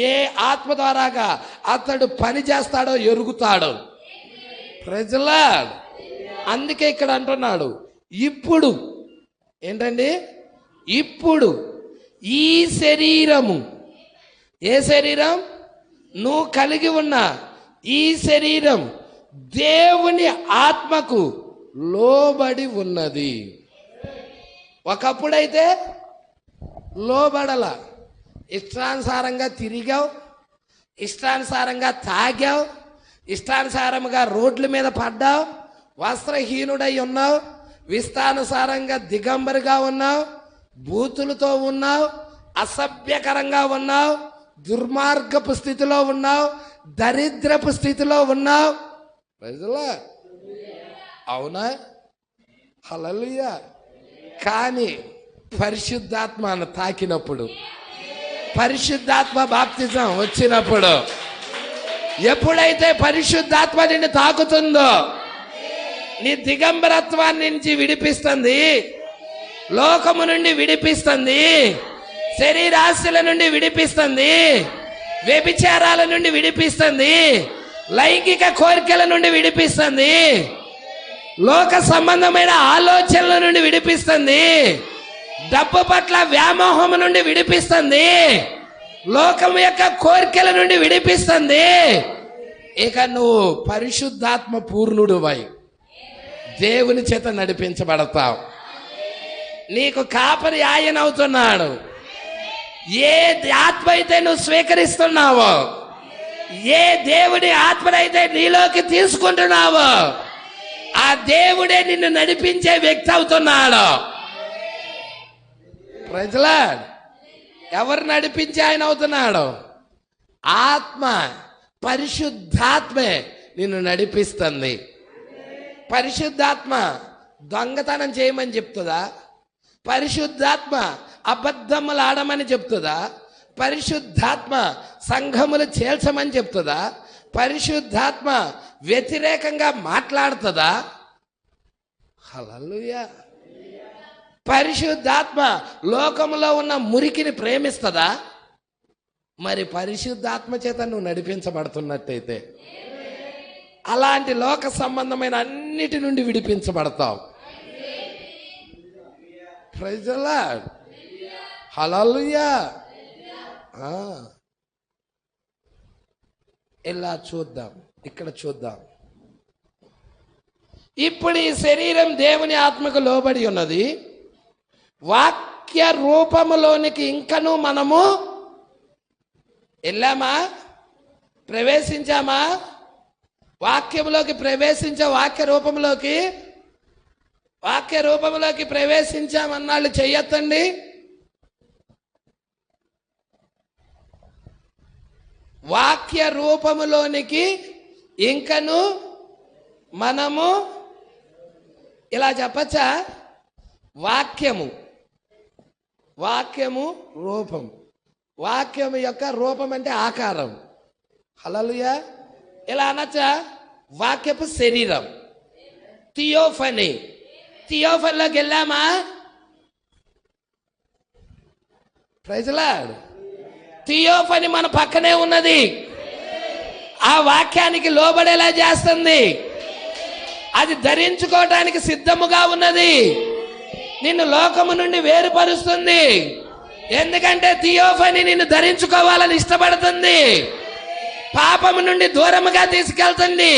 ఏ ఆత్మ ద్వారాగా అతడు పని చేస్తాడో ఎరుగుతాడు. ప్రజలా అందుకే ఇక్కడ అంటున్నాడు, ఇప్పుడు ఏంటండి? ఇప్పుడు ఈ శరీరము, ఏ శరీరం? నువ్వు కలిగి ఉన్న ఈ శరీరం దేవుని ఆత్మకు లోబడి ఉన్నది. ఒకప్పుడైతే లోబడల, ఇష్టానుసారంగా తిరిగావు, ఇష్టానుసారంగా తాగావు, ఇష్టానుసారంగా రోడ్ల మీద పడ్డావు, వస్త్రహీనుడై ఉన్నావు, ఇష్టానుసారంగా దిగంబరిగా ఉన్నావు, బూతులతో ఉన్నావు, అసభ్యకరంగా ఉన్నావు, దుర్మార్గపు స్థితిలో ఉన్నావు, దరిద్రపు స్థితిలో ఉన్నావు. ప్రజలా అవునా? హల్లెలూయా. కానీ పరిశుద్ధాత్మను తాకినప్పుడు, పరిశుద్ధాత్మ బాప్తిజం వచ్చినప్పుడు, ఎప్పుడైతే పరిశుద్ధాత్మ నిన్ను తాకుతుందో నీ దిగంబరత్వాన్ని నుంచి విడిపిస్తుంది, లోకము నుండి విడిపిస్తుంది, శరీరాశల నుండి విడిపిస్తుంది, వ్యభిచారాల నుండి విడిపిస్తుంది, లైంగిక కోరికల నుండి విడిపిస్తుంది, లోక సంబంధమైన ఆలోచనల నుండి విడిపిస్తుంది, డబ్బు పట్ల వ్యామోహం నుండి విడిపిస్తుంది, లోకం యొక్క కోరికల నుండి విడిపిస్తుంది. ఇక నువ్వు పరిశుద్ధాత్మ పూర్ణుడువై దేవుని చేత నడిపించబడతావు. నీకు కాపరి ఆయన అవుతున్నాడు. ఏ ఆత్మ అయితే నువ్వు స్వీకరిస్తున్నావో, ఏ దేవుడి ఆత్మనైతే నీలోకి తీసుకుంటున్నావో, ఆ దేవుడే నిన్ను నడిపించే వ్యక్తి అవుతున్నాడు. ప్రజలా ఎవరు నడిపించే ఆయన అవుతున్నాడు? ఆత్మ, పరిశుద్ధాత్మే నిన్ను నడిపిస్తుంది. పరిశుద్ధాత్మ దొంగతనం చేయమని చెప్తుందా? పరిశుద్ధాత్మ అబద్ధములు ఆడమని చెప్తుందా? పరిశుద్ధాత్మ సంఘములు చేల్చమని చెప్తుందా? పరిశుద్ధాత్మ వ్యతిరేకంగా మాట్లాడుతుందా? హల్లెలూయా. పరిశుద్ధాత్మ లోకములో ఉన్న మురికిని ప్రేమిస్తుందా? మరి పరిశుద్ధాత్మ చేత నువ్వు నడిపించబడుతున్నట్టయితే అలాంటి లోక సంబంధమైన అన్నిటి నుండి విడిపించబడతావు. Praise the lord. హల్లెలూయా. ఇలా చూద్దాం, ఇక్కడ చూద్దాం. ఇప్పుడు ఈ శరీరం దేవుని ఆత్మకు లోబడి ఉన్నది. వాక్య రూపములోనికి ఇంకను మనము వెళ్ళామా? ప్రవేశించామా? వాక్యములోకి ప్రవేశించా. వాక్య రూపంలోకి ప్రవేశించామన్నాళ్ళు చెయ్యొద్దండి. వాక్య రూపములోనికి ఇంకను మనము ఇలా చెప్పచ్చా? వాక్యము రూపం. వాక్యము యొక్క రూపం అంటే ఆకారం. హల్లెలూయా. ఇలా అనొచ్చా? వాక్యపు శరీరం, థియోఫనీలోకి వెళ్ళామా? Praise the lord. థియోఫనీ మన పక్కనే ఉన్నది. ఆ వాక్యానికి లోబడేలా చేస్తుంది. అది ధరించుకోవడానికి సిద్ధముగా ఉన్నది. నిన్ను లోకము నుండి వేరుపరుస్తుంది. ఎందుకంటే థియోఫనీ నిన్ను ధరించుకోవాలని ఇష్టపడుతుంది. పాపము నుండి దూరముగా తీసుకెళ్తుంది.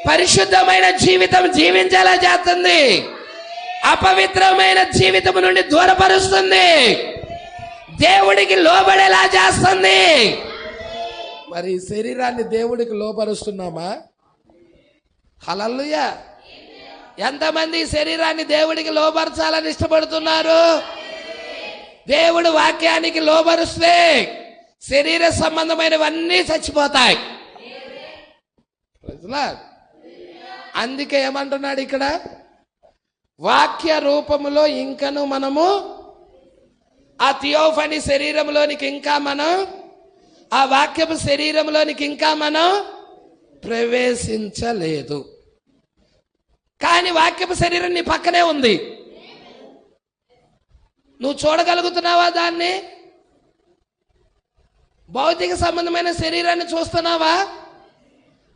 పరిశుద్ధమైన జీవితం జీవించేలా చేస్తుంది. అపవిత్రమైన జీవితం నుండి దూరపరుస్తుంది. దేవుడికి లోబడేలా చేస్తుంది. మరి ఈ శరీరాన్ని దేవుడికి లోపరుస్తున్నామా? హల్లెలూయా. ఎంతమంది ఈ శరీరాన్ని దేవుడికి లోపరచాలని ఇష్టపడుతున్నారు? దేవుడు వాక్యానికి లోబరుస్తే శరీర సంబంధమైనవన్నీ చచ్చిపోతాయి. అందుకే ఏమంటున్నాడు ఇక్కడ? వాక్య రూపములో ఇంకను మనము ఆ థియోఫనీ శరీరంలోనికి ఇంకా మనం, ఆ వాక్యపు శరీరంలోనికి ఇంకా మనం ప్రవేశించలేదు. కానీ వాక్యపు శరీరం నీ పక్కనే ఉంది. నువ్వు చూడగలుగుతున్నావా దాన్ని? భౌతిక సంబంధమైన శరీరాన్ని చూస్తున్నావా?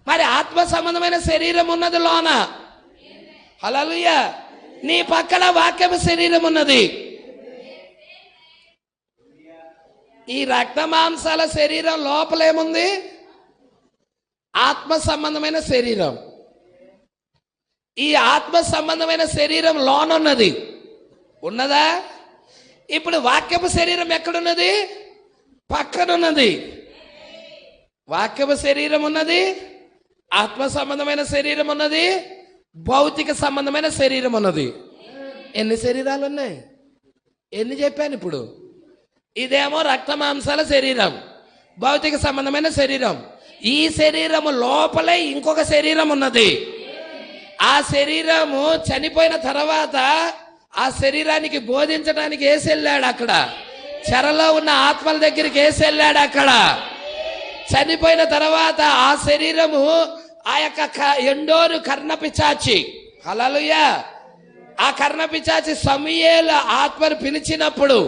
మరి ఆత్మ సంబంధమైన శరీరం ఉన్నది లోన. హల్లెలూయా. నీ పక్కన వాక్యపు శరీరం ఉన్నది. ఈ రక్త మాంసాల శరీరం లోపలేముంది? ఆత్మ సంబంధమైన శరీరం. ఈ ఆత్మ సంబంధమైన శరీరం లోనున్నది. ఉన్నదా? ఇప్పుడు వాక్యపు శరీరం ఎక్కడున్నది? పక్కనున్నది. వాక్యపు శరీరం ఉన్నది, ఆత్మ సంబంధమైన శరీరం ఉన్నది, భౌతిక సంబంధమైన శరీరం ఉన్నది. ఎన్ని శరీరాలు ఉన్నాయి? ఎన్ని చెప్పాను ఇప్పుడు? ఇదేమో రక్త మాంసాల శరీరం, భౌతిక సంబంధమైన శరీరం. ఈ శరీరము లోపలే ఇంకొక శరీరం ఉన్నది. ఆ శరీరము చనిపోయిన తర్వాత ఆ శరీరానికి బోధించడానికి వేసి వెళ్ళాడు. అక్కడ చెరలో ఉన్న ఆత్మల దగ్గరికి వేసి వెళ్ళాడు. అక్కడ చనిపోయిన తర్వాత ఆ శరీరము ఆ యొక్క ఎండోరు కర్ణపిచాచి, హల్లెలూయా, ఆ కర్ణపిచాచి సమూయేలు ఆత్మను పిలిచినప్పుడు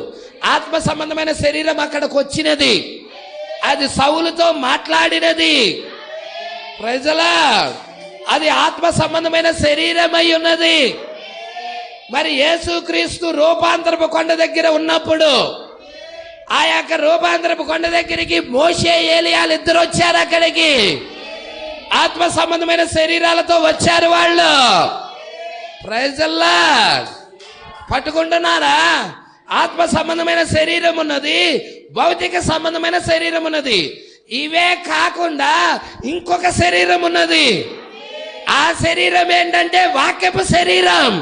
ఆత్మ సంబంధమైన శరీరం అక్కడికి వచ్చినది. అది సౌలుతో మాట్లాడినది. Praise the lord. అది ఆత్మ సంబంధమైన శరీరమై ఉన్నది. మరి యేసుక్రీస్తు రూపాంతరపు కొండ దగ్గర ఉన్నప్పుడు ఆ యొక్క రూపాంతరపు కొండ దగ్గరికి మోషే ఏలియాలు ఇద్దరు వచ్చారు. అక్కడికి ఆత్మ సంబంధమైన శరీరాలతో వచ్చారు వాళ్ళు. Praise the lord. పట్టుకుంటున్నారా? ఆత్మ సంబంధమైన శరీరం ఉన్నది, భౌతిక సంబంధమైన శరీరం ఉన్నది. ఇవే కాకుండా ఇంకొక శరీరం ఉన్నది. ఆ శరీరం ఏంటంటే వాక్యపు శరీరం.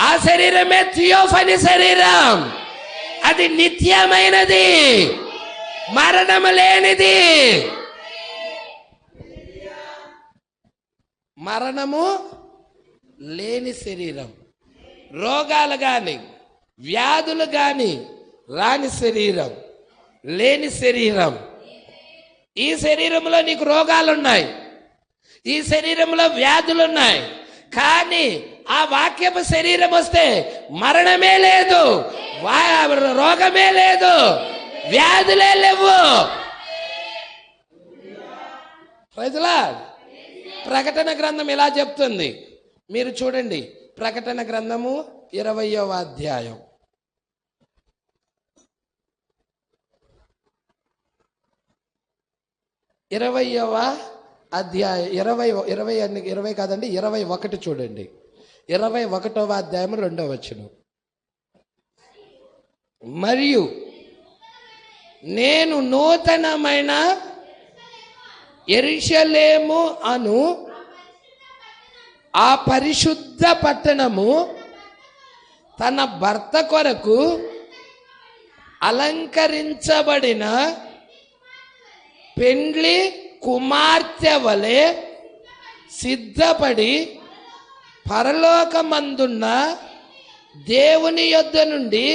ఆ శరీరమే థియోఫనీ శరీరం. అది నిత్యమైనది, మరణము లేనిది. మరణము లేని శరీరం, రోగాలు గాని వ్యాధులు గాని రాని శరీరం, లేని శరీరం. ఈ శరీరంలో నీకు రోగాలున్నాయి, ఈ శరీరంలో వ్యాధులున్నాయి. కానీ ఆ వాక్యపు శరీరం వస్తే మరణమే లేదు, రోగమే లేదు, వ్యాధులే లేవు. Praise the Lord. ప్రకటన గ్రంథం ఇలా చెప్తుంది. మీరు చూడండి, ప్రకటన గ్రంథము 20వ అధ్యాయం. 20వ అధ్యాయం 20 కాదండి, 21 చూడండి. 21వ అధ్యాయం 2వ వచనం. మరియు నేను నూతనమైన యెరూషలేము అను ఆ పరిశుద్ధ పట్టణము తన భర్త కొరకు అలంకరించబడిన పెండ్లి కుమార్తె వలె సిద్ధపడి పరలోకమందున్న దేవుని యొద్ద నుండి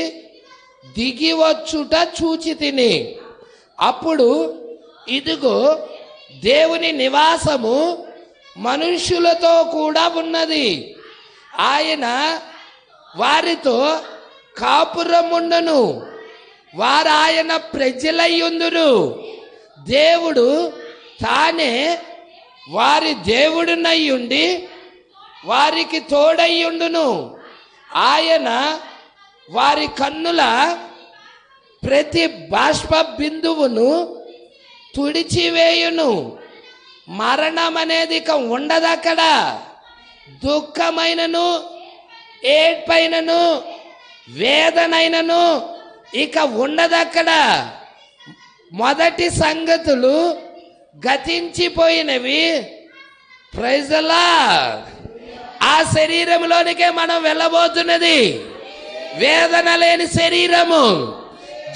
దిగివచ్చుట చూచితిని. అప్పుడు ఇదిగో దేవుని నివాసము మనుష్యులతో కూడా ఉన్నది. ఆయన వారితో కాపురముండును, వారు ఆయన ప్రజలయ్యుందురు. దేవుడు తానే వారి దేవుడునయ్యుండి వారికి తోడయ్యుండును. ఆయన వారి కన్నుల ప్రతి బాష్ప బిందువును తుడిచివేయును. మరణం అనేది ఇక ఉండదు అక్కడ. దుఃఖమైనను, ఏడ్పైనను, వేదనైనను ఇక ఉండదు అక్కడ. మొదటి సంగతులు గతించిపోయినవి. Praise the lord. ఆ శరీరంలోనికే మనం వెళ్ళబోతున్నది. వేదన లేని శరీరము,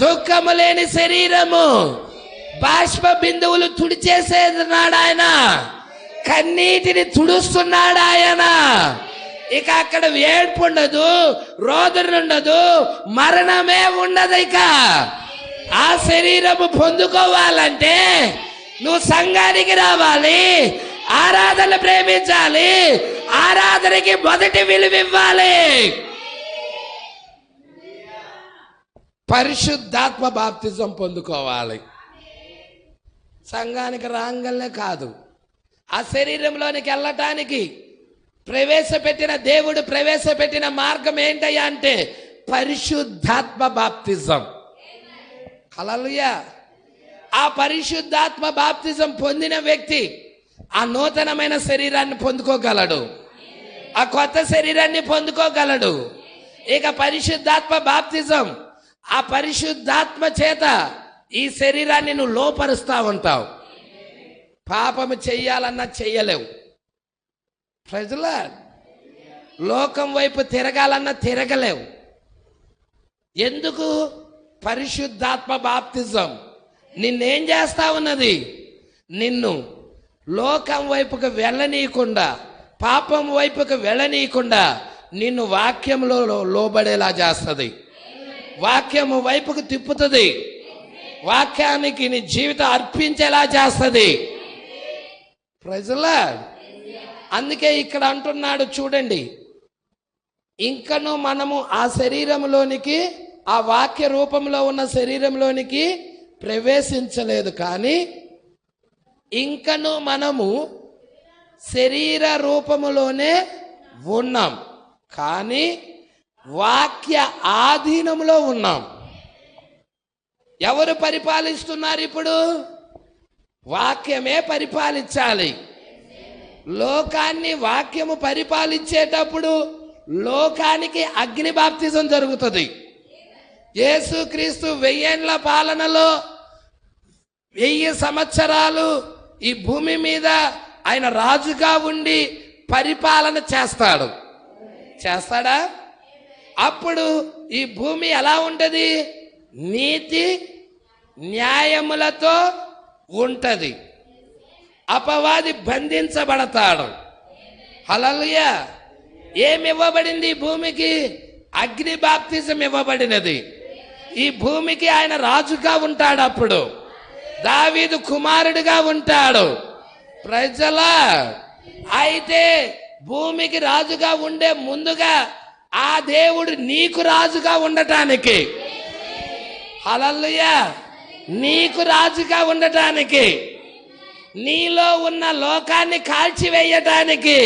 దుఃఖము లేని శరీరము, బాష్ప బిందువులు తుడిచేసేస్తున్నాడు ఆయన, కన్నీటిని తుడుస్తున్నాడు ఆయన. ఇక అక్కడ ఏడ్పు ఉండదు, రోదన ఉండదు, మరణమే ఉండదు. ఇక ఆ శరీరము పొందుకోవాలంటే నువ్వు సంఘానికి రావాలి, ఆరాధన ప్రేమించాలి, ఆరాధనకి మొదటి విలువ ఇవ్వాలి. పరిశుద్ధాత్మ బాప్తిజం పొందుకోవాలి. సంఘానికి రాంగల్నే కాదు, ఆ శరీరంలోనికి వెళ్ళటానికి ప్రవేశపెట్టిన దేవుడు ప్రవేశపెట్టిన మార్గం ఏంటయ్యా అంటే పరిశుద్ధాత్మ బాప్తిజం. హల్లెలూయా. ఆ పరిశుద్ధాత్మ బాప్తిజం పొందిన వ్యక్తి ఆ నూతనమైన శరీరాన్ని పొందుకోగలడు, ఆ కొత్త శరీరాన్ని పొందుకోగలడు. ఇక పరిశుద్ధాత్మ బాప్తిజం, ఆ పరిశుద్ధాత్మ చేత ఈ శరీరాన్ని నువ్వు లోపరుస్తా ఉంటావు. పాపము చెయ్యాలన్నా చెయ్యలేవు. Praise the lord. లోకం వైపు తిరగాలన్నా తిరగలేవు. ఎందుకు? పరిశుద్ధాత్మ బాప్తిజం నిన్నేం చేస్తా ఉన్నది? నిన్ను లోకం వైపుకు వెళ్ళనీయకుండా, పాపం వైపుకు వెళ్ళనీయకుండా నిన్ను వాక్యంలో లోబడేలా చేస్తుంది. వాక్యము వైపుకు తిప్పుతుంది. వాక్యానికి నీ జీవితం అర్పించేలా చేస్తుంది. ప్రజలా అందుకే ఇక్కడ అంటున్నాడు చూడండి, ఇంకను మనము ఆ శరీరంలోనికి, ఆ వాక్య రూపంలో ఉన్న శరీరంలోనికి ప్రవేశించలేదు, కానీ ఇంకను మనము శరీర రూపములోనే ఉన్నాం, కానీ వాక్య ఆధీనంలో ఉన్నాం. ఎవరు పరిపాలిస్తున్నారు ఇప్పుడు? వాక్యమే పరిపాలించాలి. లోకాన్ని వాక్యము పరిపాలించేటప్పుడు లోకానికి అగ్ని బాప్తిజం జరుగుతుంది. యేసుక్రీస్తు 1000 ఏళ్ల పాలనలో 1000 సంవత్సరాలు ఈ భూమి మీద ఆయన రాజుగా ఉండి పరిపాలన చేస్తాడా? అప్పుడు ఈ భూమి ఎలా ఉంటది? నీతి న్యాయములతో ఉంటది. అపవాది బంధించబడతాడు. హల్లెలూయా. ఏమి ఇవ్వబడింది ఈ భూమికి? అగ్ని బాప్తిజం ఇవ్వబడినది. ఈ భూమికి ఆయన రాజుగా ఉంటాడు. అప్పుడు దావీదు కుమారుడిగా ఉంటాడు. ప్రజలా అయితే భూమికి రాజుగా ఉండే ముందుగా ఆ దేవుడు నీకు రాజుగా ఉండటానికి, హల్లెలూయా, నీకు రాజుగా ఉండటానికి, నీలో ఉన్న లోకాన్ని కాల్చివేయటానికి,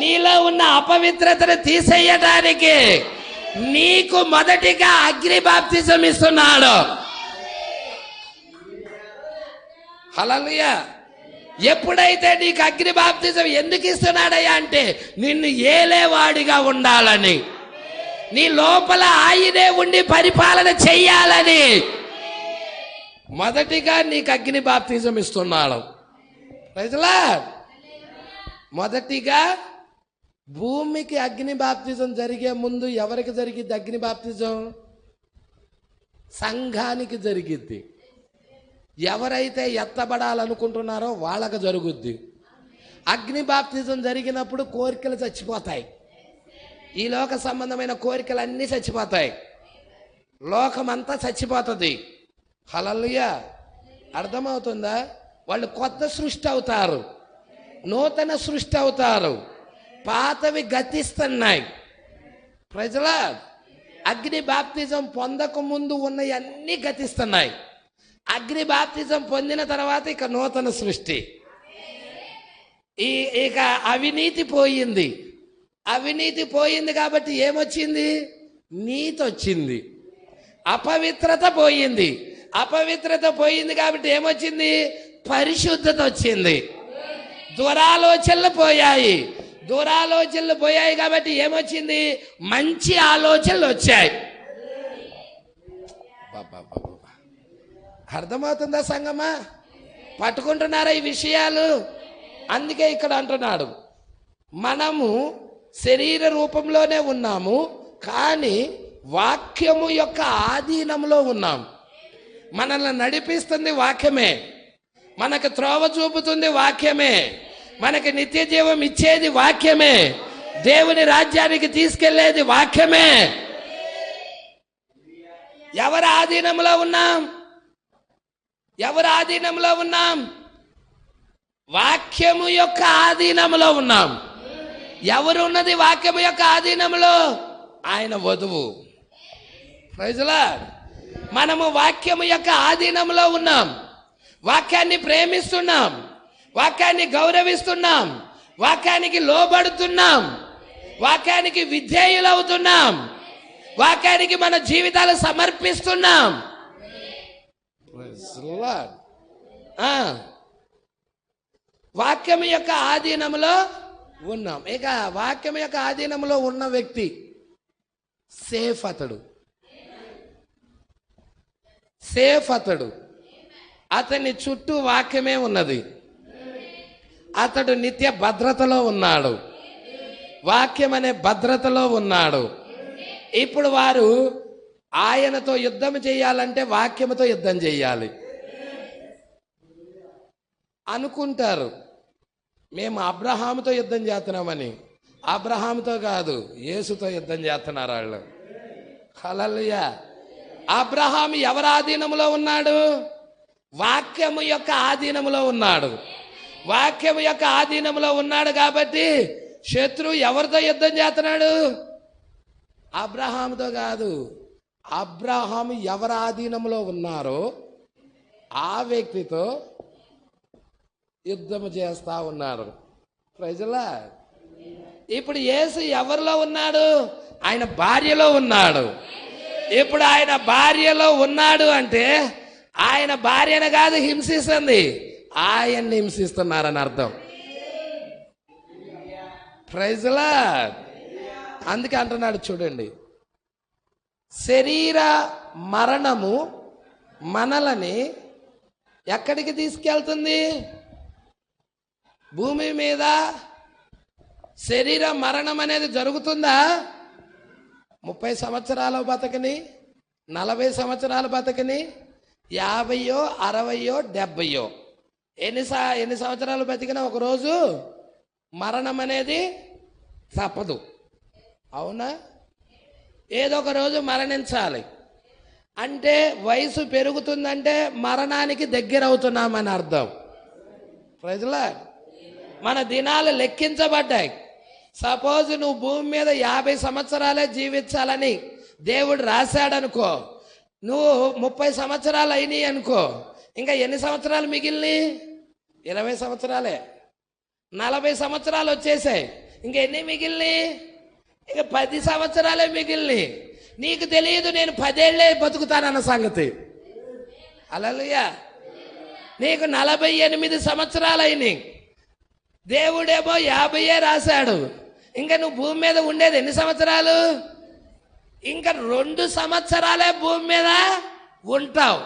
నీలో ఉన్న అపవిత్రతను తీసేయటానికి నీకు మొదటిగా అగ్ని బాప్తిజం ఇస్తున్నాడు. హల్లెలూయా. ఎప్పుడైతే నీకు అగ్ని బాప్తిజం ఎందుకు ఇస్తున్నాడయ్యా అంటే నిన్ను ఏలేవాడిగా ఉండాలని, నీ లోపల ఆయనే ఉండి పరిపాలన చెయ్యాలని మొదటిగా నీకు అగ్ని బాప్తిజం ఇస్తున్నాడు. ప్రజలా మొదటిగా భూమికి అగ్ని బాప్తిజం జరిగే ముందు ఎవరికి జరిగిద్ది అగ్ని బాప్తిజం? సంఘానికి జరిగిద్ది. ఎవరైతే ఎత్తబడాలనుకుంటున్నారో వాళ్ళకు జరుగుద్ది. అగ్ని బాప్తిజం జరిగినప్పుడు కోరికలు చచ్చిపోతాయి. ఈ లోక సంబంధమైన కోరికలు అన్నీ చచ్చిపోతాయి. లోకమంతా చచ్చిపోతుంది. హల్లెలూయా. అర్థమవుతుందా? వాళ్ళు కొత్త సృష్టి అవుతారు, నూతన సృష్టి అవుతారు. పాతవి గతిస్తున్నాయి. ప్రజల అగ్ని బాప్తిజం పొందక ముందు ఉన్నవన్నీ గతిస్తున్నాయి. అగ్ని బాప్తిజం పొందిన తర్వాత ఇక నూతన సృష్టి. ఇక అవినీతి పోయింది. అవినీతి పోయింది కాబట్టి ఏమొచ్చింది? నీతి వచ్చింది. అపవిత్రత పోయింది. అపవిత్రత పోయింది కాబట్టి ఏమొచ్చింది? పరిశుద్ధత వచ్చింది. దురాలోచనలు పోయాయి. దురాలోచనలు పోయాయి కాబట్టి ఏమొచ్చింది? మంచి ఆలోచనలు వచ్చాయి. అర్థమవుతుందా సంగమా? పట్టుకుంటున్నారా ఈ విషయాలు? అందుకే ఇక్కడ అంటున్నాడు, మనము శరీర రూపంలోనే ఉన్నాము, కానీ వాక్యము యొక్క ఆధీనంలో ఉన్నాం. మనల్ని నడిపిస్తుంది వాక్యమే, మనకు త్రోవ చూపుతుంది వాక్యమే, మనకి నిత్య జీవం ఇచ్చేది వాక్యమే, దేవుని రాజ్యానికి తీసుకెళ్లేది వాక్యమే. ఎవరి ఆధీనంలో ఉన్నాం? ఎవరి ఆధీనంలో ఉన్నాం? వాక్యము యొక్క ఆధీనంలో ఉన్నాం. ఎవరు ఉన్నది వాక్యము యొక్క ఆధీనంలో? ఆయన వధువు. Praise the Lord. మనము వాక్యము యొక్క ఆధీనంలో ఉన్నాం. వాక్యాన్ని ప్రేమిస్తున్నాం, వాక్యాన్ని గౌరవిస్తున్నాం, వాక్యానికి లోబడుతున్నాం, వాక్యానికి విధేయులవుతున్నాం, వాక్యానికి మన జీవితాలు సమర్పిస్తున్నాం. వాక్యం యొక్క ఆధీనంలో ఉన్నాం. ఇక వాక్యం యొక్క ఆధీనంలో ఉన్న వ్యక్తి సేఫ్. అతడు అతని చుట్టూ వాక్యమే ఉన్నది. అతడు నిత్య భద్రతలో ఉన్నాడు. వాక్యం అనే భద్రతలో ఉన్నాడు. ఇప్పుడు వారు ఆయనతో యుద్ధం చేయాలంటే వాక్యముతో యుద్ధం చేయాలి అనుకుంటారు. మేము అబ్రహాముతో యుద్ధం చేస్తున్నామని. అబ్రహాముతో కాదు, యేసుతో యుద్ధం చేస్తున్నారు వాళ్ళు. హల్లెలూయా. అబ్రహాము ఎవరి ఆధీనంలో ఉన్నాడు? వాక్యము యొక్క ఆధీనంలో ఉన్నాడు. వాక్యము యొక్క ఆధీనంలో ఉన్నాడు కాబట్టి శత్రువు ఎవరితో యుద్ధం చేస్తున్నాడు? అబ్రహాముతో కాదు. అబ్రహాము ఎవరి ఆధీనంలో ఉన్నారో ఆ వ్యక్తితో యుద్ధము చేస్తా ఉన్నారు. ప్రజలా ఇప్పుడు యేసు ఎవరిలో ఉన్నాడు? ఆయన భార్యలో ఉన్నాడు. ఇప్పుడు ఆయన భార్యలో ఉన్నాడు అంటే ఆయన భార్యను కాదు హింసిస్తుంది, ఆయన్ని హింసిస్తున్నారని అర్థం. ప్రైజ్లా. అందుకే అంటున్నాడు చూడండి, శరీర మరణము మనలని ఎక్కడికి తీసుకెళ్తుంది? భూమి మీద శరీర మరణం అనేది జరుగుతుందా? 30 సంవత్సరాలు బతకని, 40 సంవత్సరాలు బతకని, 50, 60, 70 ఎన్ని సంవత్సరాలు బతికినా ఒకరోజు మరణం అనేది తప్పదు. అవునా? ఏదో ఒక రోజు మరణించాలి. అంటే వయసు పెరుగుతుందంటే మరణానికి దగ్గర అవుతున్నామని అర్థం. ప్రజలా, మన దినాలు లెక్కించబడ్డాయి. సపోజ్ నువ్వు భూమి మీద 50 సంవత్సరాలే జీవించాలని దేవుడు రాశాడనుకో, నువ్వు 30 సంవత్సరాలు అయినాయి అనుకో, ఇంకా ఎన్ని సంవత్సరాలు మిగిలినాయి? 20 సంవత్సరాలే. 40 సంవత్సరాలు వచ్చేసాయి, ఇంకెన్ని మిగిలినాయి? ఇక 10 సంవత్సరాలే మిగిలినాయి. నీకు తెలియదు నేను 10 ఏళ్లే బతుకుతానన్న సంగతి. హల్లెలూయా. నీకు 48 సంవత్సరాలు అయినాయి, దేవుడేమో 50 రాశాడు. ఇంకా నువ్వు భూమి మీద ఉండేది ఎన్ని సంవత్సరాలు? ఇంకా 2 సంవత్సరాలే భూమి మీద ఉంటావు.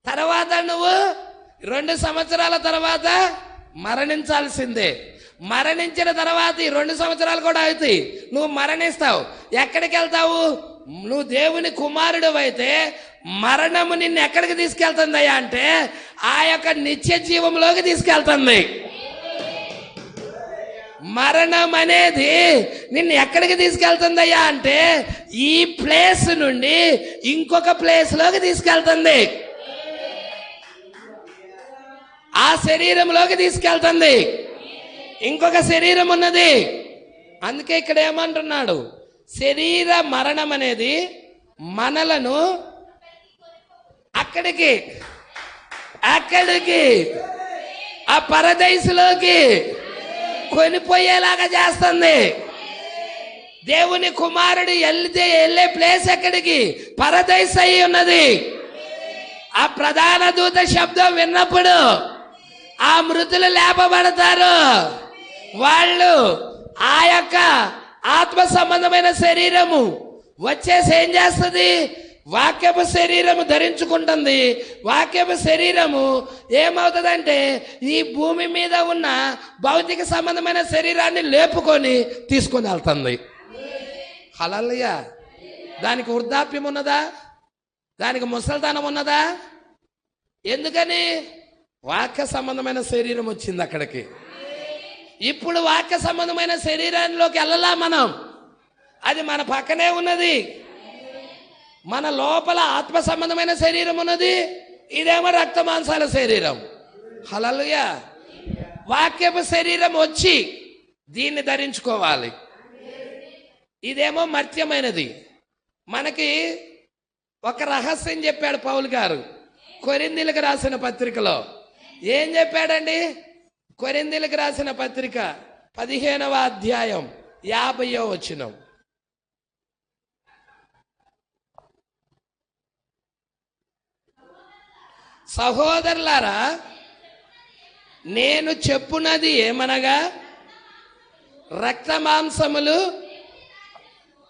తర్వాత నువ్వు 2 సంవత్సరాల తర్వాత మరణించాల్సిందే. మరణించిన తర్వాత ఈ 2 సంవత్సరాలు కూడా అవుతాయి, నువ్వు మరణిస్తావు. ఎక్కడికి వెళ్తావు? నువ్వు దేవుని కుమారుడు అయితే మరణము నిన్ను ఎక్కడికి తీసుకెళ్తుందయ్యా అంటే ఆ యొక్క నిత్య జీవంలోకి తీసుకెళ్తుంది. మరణం అనేది నిన్ను ఎక్కడికి తీసుకెళ్తుందయ్యా అంటే ఈ ప్లేస్ నుండి ఇంకొక ప్లేస్లోకి తీసుకెళ్తుంది, ఆ శరీరంలోకి తీసుకెళ్తుంది. ఇంకొక శరీరం ఉన్నది. అందుకే ఇక్కడ ఏమంటున్నాడు, శరీర మరణం అనేది మనలను అక్కడికి ఆ పరదేశంలోకి కొనిపోయేలాగా చేస్తుంది. దేవుని కుమారుడు వెళ్ళే ప్లేస్ ఎక్కడికి? పరదేశం అయి ఉన్నది. ఆ ప్రధాన దూత శబ్దం విన్నప్పుడు ఆ మృతులు లేపబడతారు. వాళ్ళు ఆ యొక్క ఆత్మ సంబంధమైన శరీరము వచ్చేసి ఏం చేస్తుంది? వాక్యపు శరీరము ధరించుకుంటుంది. వాక్యపు శరీరము ఏమవుతుందంటే ఈ భూమి మీద ఉన్న భౌతిక సంబంధమైన శరీరాన్ని లేపుకొని తీసుకొని వెళ్తుంది. హల్లెలూయా. దానికి వృద్ధాప్యం ఉన్నదా? దానికి ముసలితనం ఉన్నదా? ఎందుకని? వాక్య సంబంధమైన శరీరం వచ్చింది అక్కడికి. ఇప్పుడు వాక్య సంబంధమైన శరీరంలోకి వెళ్ళలా మనం, అది మన పక్కనే ఉన్నది. మన లోపల ఆత్మ సంబంధమైన శరీరం ఉన్నది, ఇదేమో రక్త మాంసాల శరీరం. హల్లెలూయా. వాక్యపు శరీరం వచ్చి దీన్ని ధరించుకోవాలి. ఇదేమో మర్త్యమైనది. మనకి ఒక రహస్యం చెప్పాడు పౌలు గారు కొరింథీయులకు రాసిన పత్రికలో. ఏం చెప్పాడండి? కొరింథీయులకు రాసిన పత్రిక 15వ అధ్యాయం 50వ వచనం. సహోదరులారా, నేను చెప్పున్నది ఏమనగా రక్త మాంసములు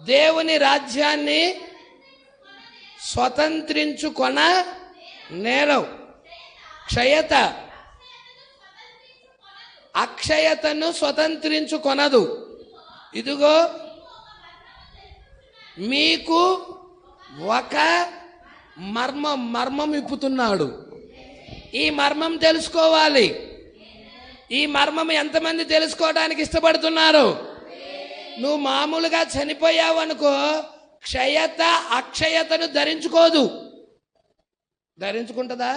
దేవుని రాజ్యాన్ని స్వతంత్రించుకొన నేరవు. అక్షయతను స్వతంత్రించుకొనదు. ఇదిగో మీకు ఒక మర్మం ఇప్పుతున్నాడు. ఈ మర్మం తెలుసుకోవాలి. ఈ మర్మం ఎంతమంది తెలుసుకోవడానికి ఇష్టపడుతున్నారు? నువ్వు మామూలుగా చనిపోయావు అనుకో, క్షయత అక్షయతను ధరించుకోదు. ధరించుకుంటుందా?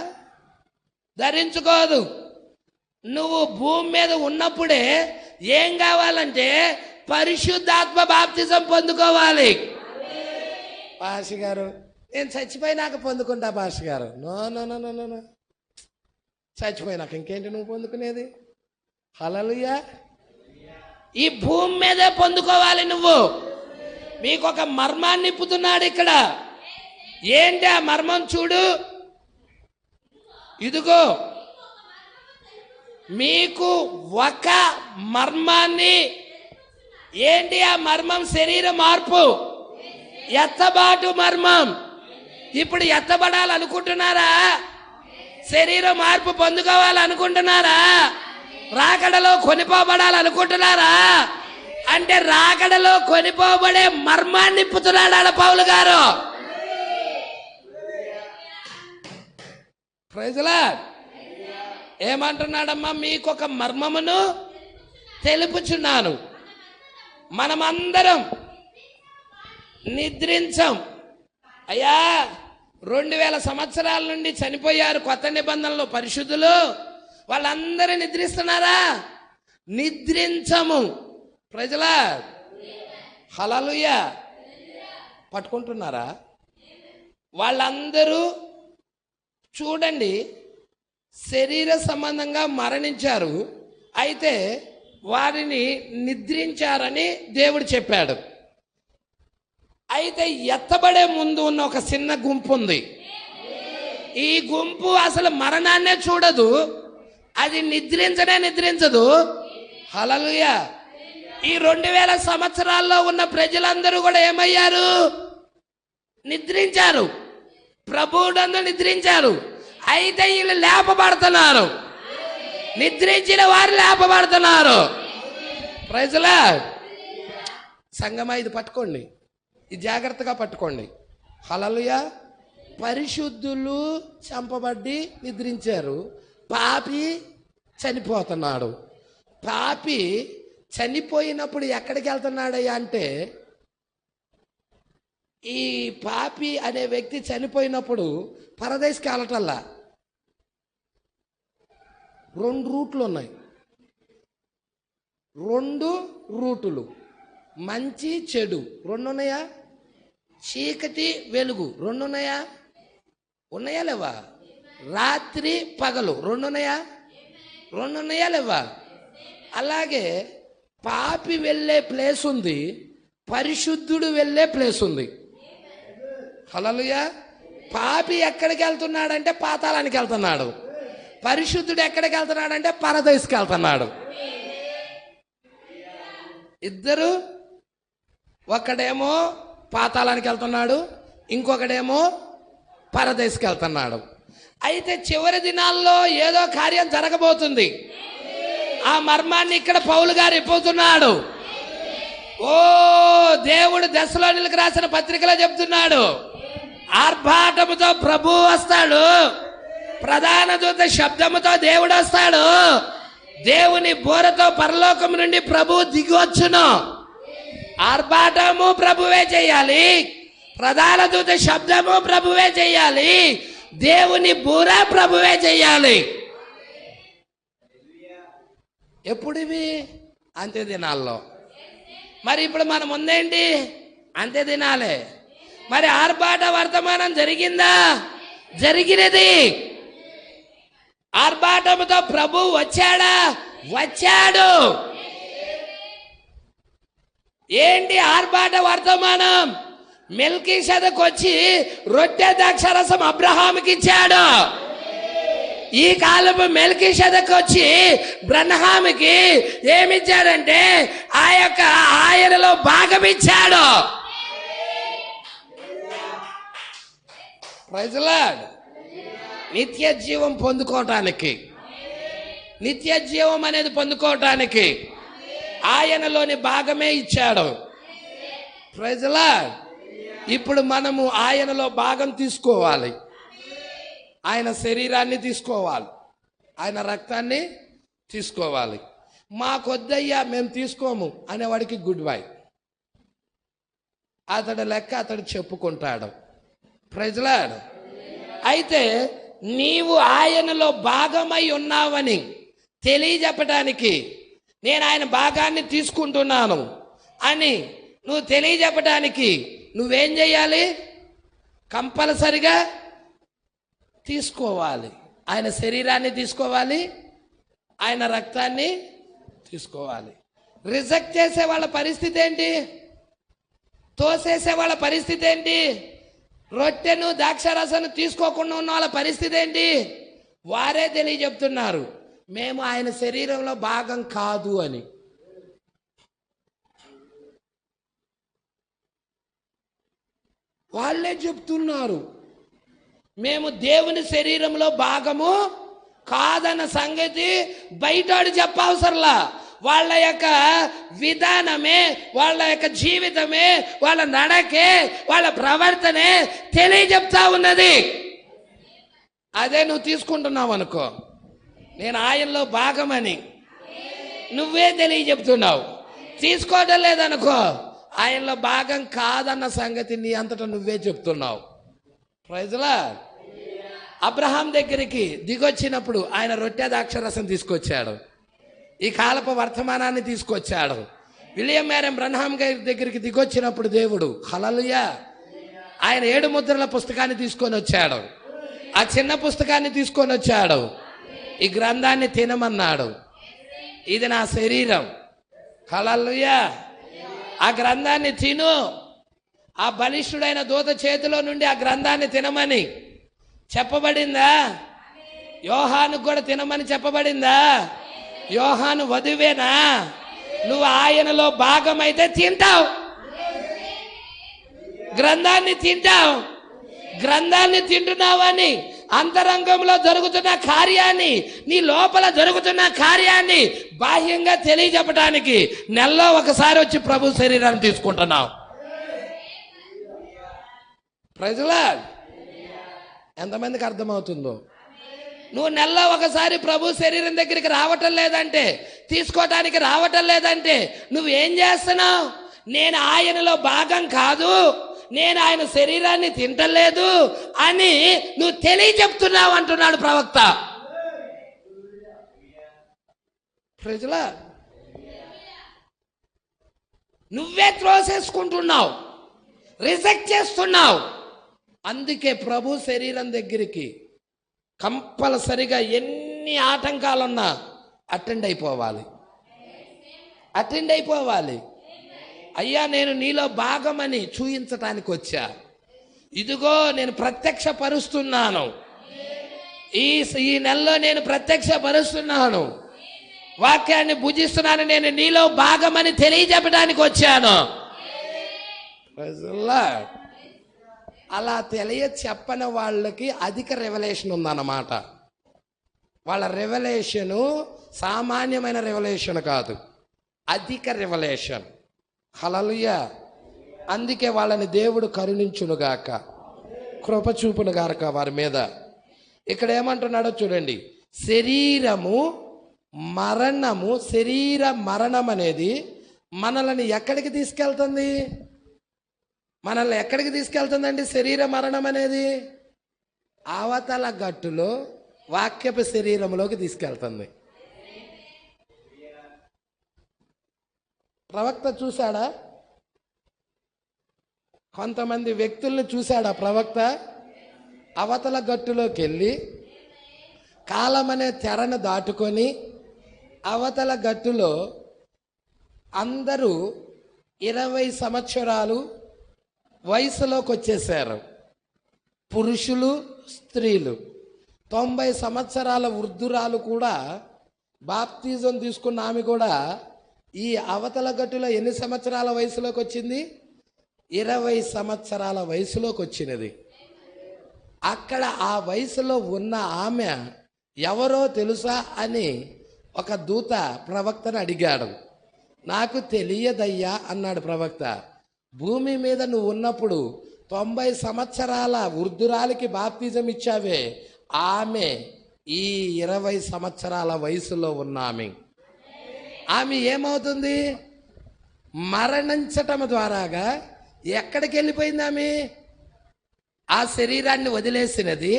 ధరించుకోదు. నువ్వు భూమి మీద ఉన్నప్పుడే ఏం కావాలంటే పరిశుద్ధాత్మ బాప్తిజం పొందుకోవాలి. పాష గారు, నేను చచ్చిపోయినాక పొందుకుంటా పాష గారు. No no no no no చచ్చిపోయినాక ఇంకేంటి నువ్వు పొందుకునేది? హల్లెలూయా. ఈ భూమి మీదే పొందుకోవాలి నువ్వు. మీకు ఒక మర్మాన్ని నిప్పుతున్నాడు ఇక్కడ. ఏంటి ఆ మర్మం? చూడు, ఇదిగో మీకు ఒక మర్మాన్ని. ఏంటి ఆ మర్మం? శరీర మార్పు, ఎత్తబాటు మర్మం. ఇప్పుడు ఎత్తబడాలనుకుంటున్నారా? శరీర మార్పు పొందుకోవాలనుకుంటున్నారా? రాకడలో కొనిపోబడాలనుకుంటున్నారా? అంటే రాకడలో కొనిపోబడే మర్మాన్ని నిప్పుతున్నాడు ఆడ పౌలు గారు. Praise lord. ఏమంటున్నాడమ్మా? మీకొక మర్మమును తెలుపుచున్నాను. మనమందరం నిద్రించం. అయ్యా, 2000 సంవత్సరాల నుండి చనిపోయారు కొత్త నిబంధనలో పరిశుద్ధులు. వాళ్ళందరూ నిద్రిస్తున్నారా? నిద్రించము. ప్రజల హల్లెలూయా. పట్టుకుంటున్నారా? వాళ్ళందరూ చూడండి, శరీర సంబంధంగా మరణించారు. అయితే వారిని నిద్రించారని దేవుడు చెప్పాడు. అయితే ఎత్తబడే ముందు ఉన్న ఒక చిన్న గుంపు ఉంది. ఈ గుంపు అసలు మరణాన్నే చూడదు. అది నిద్రించదు. హల్లెలూయా. ఈ 2000 సంవత్సరాల్లో ఉన్న ప్రజలందరూ కూడా ఏమయ్యారు? నిద్రించారు. ప్రభువునందు నిద్రించారు. అయితే వీళ్ళు లేపబడుతున్నారు. నిద్రించిన వారు లేపబడుతున్నారు. Praise lord. సంగమా, ఇది పట్టుకోండి, ఇది జాగ్రత్తగా పట్టుకోండి. హల్లెలూయా. పరిశుద్ధులు చంపబడి నిద్రించారు. పాపి చనిపోతున్నాడు. పాపి చనిపోయినప్పుడు ఎక్కడికి వెళ్తున్నాడయ్యా అంటే, ఈ పాపి అనే వ్యక్తి చనిపోయినప్పుడు పరదేశకి వెళ్ళటల్లా. 2 రూట్లు ఉన్నాయి. 2 రూటులు, మంచి చెడు 2 ఉన్నాయా? చీకటి వెలుగు 2 ఉన్నాయా? ఉన్నాయా లేవా? రాత్రి పగలు 2 ఉన్నాయా? 2 ఉన్నాయా లేవా? అలాగే పాపి వెళ్ళే ప్లేస్ ఉంది, పరిశుద్ధుడు వెళ్ళే ప్లేస్ ఉంది. హల్లెలూయా. పాపి ఎక్కడికి వెళ్తున్నాడంటే పాతాళానికి వెళ్తున్నాడు. పరిశుద్ధుడు ఎక్కడికి వెళ్తున్నాడంటే పరదేశకి వెళ్తున్నాడు. ఇద్దరు, ఒకడేమో పాతాళానికి వెళ్తున్నాడు, ఇంకొకడేమో పరదేశకి వెళ్తున్నాడు. అయితే చివరి దినాల్లో ఏదో కార్యం జరగబోతుంది. ఆ మర్మాన్ని ఇక్కడ పౌలు గారు ఇప్పుతున్నాడు. ఓ దేవుడు దశలోనిలకు రాసిన పత్రికలో చెప్తున్నాడు, ఆర్భాటముతో ప్రభు వస్తాడు, ప్రధాన దూత శబ్దముతో దేవుడు వస్తాడు, దేవుని బోరతో పరలోకం నుండి ప్రభు దిగివచ్చును. ఆర్భాటము ప్రభువే చేయాలి, ప్రధాన దూత శబ్దము ప్రభువే చేయాలి, దేవుని బూర ప్రభువే చేయాలి. ఎప్పుడు ఇవి? అంత్య దినాల్లో. మరి ఇప్పుడు మనం ఉందేంటి? అంత్య దినాలే. మరి ఆర్భాట వర్తమానం జరిగిందా? జరిగినది. ఆర్భాటముతో ప్రభు వచ్చాడా? వచ్చాడు. ఏంటి ఆర్భాట వర్తమానం? మెల్కీషెదకు వచ్చి రొట్టె ద్రాక్షరసం అబ్రహాముకి ఇచ్చాడు. ఈ కాలపు మెల్కీషెదకు వచ్చి బ్రహ్మాముకి ఏమిచ్చాడంటే ఆ యొక్క ఆయనలో భాగం ఇచ్చాడు. Praise Lord. నిత్య జీవం పొందుకోవటానికి, నిత్య జీవం అనేది పొందుకోవటానికి ఆయనలోని భాగమే ఇచ్చాడు. Praise the Lord. ఇప్పుడు మనము ఆయనలో భాగం తీసుకోవాలి. ఆయన శరీరాన్ని తీసుకోవాలి, ఆయన రక్తాన్ని తీసుకోవాలి. మాకొద్దయ్యా మేము తీసుకోము అనేవాడికి గుడ్ బై. అతడు లెక్క అతడు చెప్పుకుంటాడు. Praise the lord. అయితే నీవు ఆయనలో భాగమై ఉన్నావని తెలియజెప్పడానికి, నేను ఆయన భాగాన్ని తీసుకుంటున్నాను అని నువ్వు తెలియజెప్పడానికి నువ్వేం చేయాలి? కంపల్సరిగా తీసుకోవాలి. ఆయన శరీరాన్ని తీసుకోవాలి, ఆయన రక్తాన్ని తీసుకోవాలి. రిజెక్ట్ చేసే వాళ్ళ పరిస్థితి ఏంటి? తోసేసే వాళ్ళ పరిస్థితి ఏంటి? రొట్టెను ద్రాక్షారసాన్ని తీసుకోకుండా ఉన్న వాళ్ళ పరిస్థితి ఏంటి? వారే తెలియజెప్తున్నారు మేము ఆయన శరీరంలో భాగం కాదు అని. వాళ్ళే చెప్తున్నారు మేము దేవుని శరీరంలో భాగము కాదన్న సంగతి బయటోడు చెప్పవసరంలా. వాళ్ళ యొక్క విధానమే, వాళ్ళ యొక్క జీవితమే, వాళ్ళ నడకే, వాళ్ళ ప్రవర్తనే తెలియజెప్తా ఉన్నది. అదే నువ్వు తీసుకుంటున్నావు అనుకో, నేను ఆయనలో భాగమని నువ్వే తెలియజెప్తున్నావు. తీసుకోవడం లేదనుకో, ఆయనలో భాగం కాదన్న సంగతి నీ అంతటా నువ్వే చెప్తున్నావు. Praise the lord. అబ్రహాం దగ్గరికి దిగొచ్చినప్పుడు ఆయన రొట్టె ద్రాక్షారసం తీసుకొచ్చాడు, ఈ కాలపు వర్తమానాన్ని తీసుకొచ్చాడు. విలియం మేరీ బ్రన్హామ్ గారి దగ్గరికి దిగొచ్చినప్పుడు దేవుడు హల్లెలూయా ఆయన 7 ముద్రల పుస్తకాన్ని తీసుకొని వచ్చాడు. ఆ చిన్న పుస్తకాన్ని తీసుకొని వచ్చాడు. ఈ గ్రంథాన్ని తినమన్నాడు. ఇది నా శరీరం. హల్లెలూయా. ఆ గ్రంథాన్ని తిను. ఆ బలిష్ఠుడైన దూత చేతిలో నుండి ఆ గ్రంథాన్ని తినమని చెప్పబడిందా? యోహానుకు కూడా తినమని చెప్పబడిందా? యోహాను వధువేనా? నువ్వు ఆయనలో భాగమైతే తింటావు, గ్రంథాన్ని తింటావు. గ్రంథాన్ని తింటున్నావని అంతరంగంలో జరుగుతున్న కార్యాన్ని, నీ లోపల జరుగుతున్న కార్యాన్ని బాహ్యంగా తెలియజెప్పడానికి నెలలో ఒకసారి వచ్చి ప్రభు శరీరాన్ని తీసుకుంటున్నావు. Praise the lord. ఎంతమందికి అర్థమవుతుందో? నువ్వు నెలలో ఒకసారి ప్రభు శరీరం దగ్గరికి రావటం లేదంటే, తీసుకోవటానికి రావటం లేదంటే నువ్వేం చేస్తున్నావు? నేను ఆయనలో భాగం కాదు, నేను ఆయన శరీరాన్ని తింటలేదు అని నువ్వు తెలియజెప్తున్నావు అంటున్నాడు ప్రవక్త. Praise the Lord. నువ్వే త్రోసేసుకుంటున్నావు, రిజెక్ట్ చేస్తున్నావు. అందుకే ప్రభు శరీరం దగ్గరికి కంపల్సరిగా ఎన్ని ఆటంకాలున్నా అటెండ్ అయిపోవాలి. అయ్యా నేను నీలో భాగమని చూయించటానికి వచ్చా. ఇదిగో నేను ప్రత్యక్షపరుస్తున్నాను. ఈ నెలలో నేను ప్రత్యక్షపరుస్తున్నాను, వాక్యాన్ని భుజిస్తున్నాను. నేను నీలో భాగమని తెలియజెప్పడానికి వచ్చాను. అలా చెప్పని వాళ్ళకి అధిక రెవల్యూషన్ ఉందన్నమాట. వాళ్ళ రెవల్యూషను సామాన్యమైన రెవల్యూషన్ కాదు, అధిక రెవల్యూషన్. హల్లెలూయా. అందుకే వాళ్ళని దేవుడు కరుణించునుగాక, కృప చూపునుగాక వారి మీద. ఇక్కడ ఏమంటున్నాడో చూడండి. శరీర మరణం అనేది మనల్ని ఎక్కడికి తీసుకెళ్తుంది? మనల్ని ఎక్కడికి తీసుకెళ్తుందండి శరీర మరణం అనేది? అవతల గట్టులో వాక్యపు శరీరంలోకి తీసుకెళ్తుంది. ప్రవక్త చూశాడా? కొంతమంది వ్యక్తుల్ని చూశాడా ప్రవక్త? అవతల గట్టులోకి వెళ్ళి కాలం అనే తెరను దాటుకొని అవతల గట్టులో అందరూ 20 సంవత్సరాలు వయసులోకి వచ్చేసారు. పురుషులు, స్త్రీలు. 90 సంవత్సరాల వృద్ధురాలు కూడా, బాప్తిజం తీసుకున్న ఆమె కూడా ఈ అవతల గట్టులో ఎన్ని సంవత్సరాల వయసులోకి వచ్చింది? 20 సంవత్సరాల వయసులోకి వచ్చినది. అక్కడ ఆ వయసులో ఉన్న ఆమె ఎవరో తెలుసా అని ఒక దూత ప్రవక్తను అడిగాడు. నాకు తెలియదయ్యా అన్నాడు ప్రవక్త. భూమి మీద నువ్వు ఉన్నప్పుడు 90 సంవత్సరాల వృద్ధురాలికి బాప్తిజం ఇచ్చావే, ఆమె ఈ 20 సంవత్సరాల వయసులో ఉన్న ఆమె ఏమవుతుంది? మరణించటం ద్వారాగా ఎక్కడికి వెళ్ళిపోయింది? ఆమె ఆ శరీరాన్ని వదిలేసినది,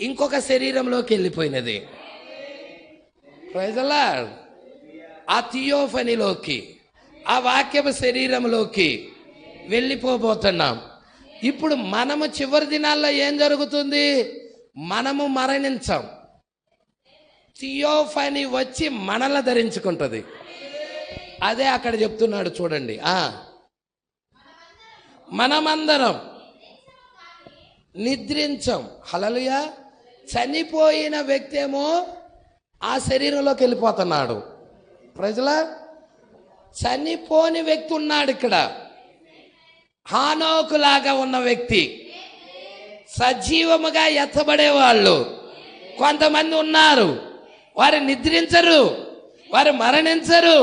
ఇంకొక శరీరంలోకి వెళ్ళిపోయినది. Praise the lord. ఆ థియోఫనీలోకి, ఆ వాక్యపు శరీరంలోకి వెళ్ళిపోబోతున్నాం. ఇప్పుడు మనము చివరి దినాల్లో ఏం జరుగుతుంది? మనము మరణించాం, థియోఫనీ వచ్చి మనల ధరించుకుంటుంది. అదే అక్కడ చెప్తున్నాడు చూడండి. మనమందరం నిద్రించం. హల్లెలూయా. చనిపోయిన వ్యక్తి ఏమో ఆ శరీరంలోకి వెళ్ళిపోతున్నాడు. ప్రజల చనిపోని వ్యక్తి ఉన్నాడు ఇక్కడ, హానోకులాగా ఉన్న వ్యక్తి. సజీవముగా ఎత్తబడేవాళ్ళు కొంతమంది ఉన్నారు. వారు నిద్రించరు, వారు మరణించరు,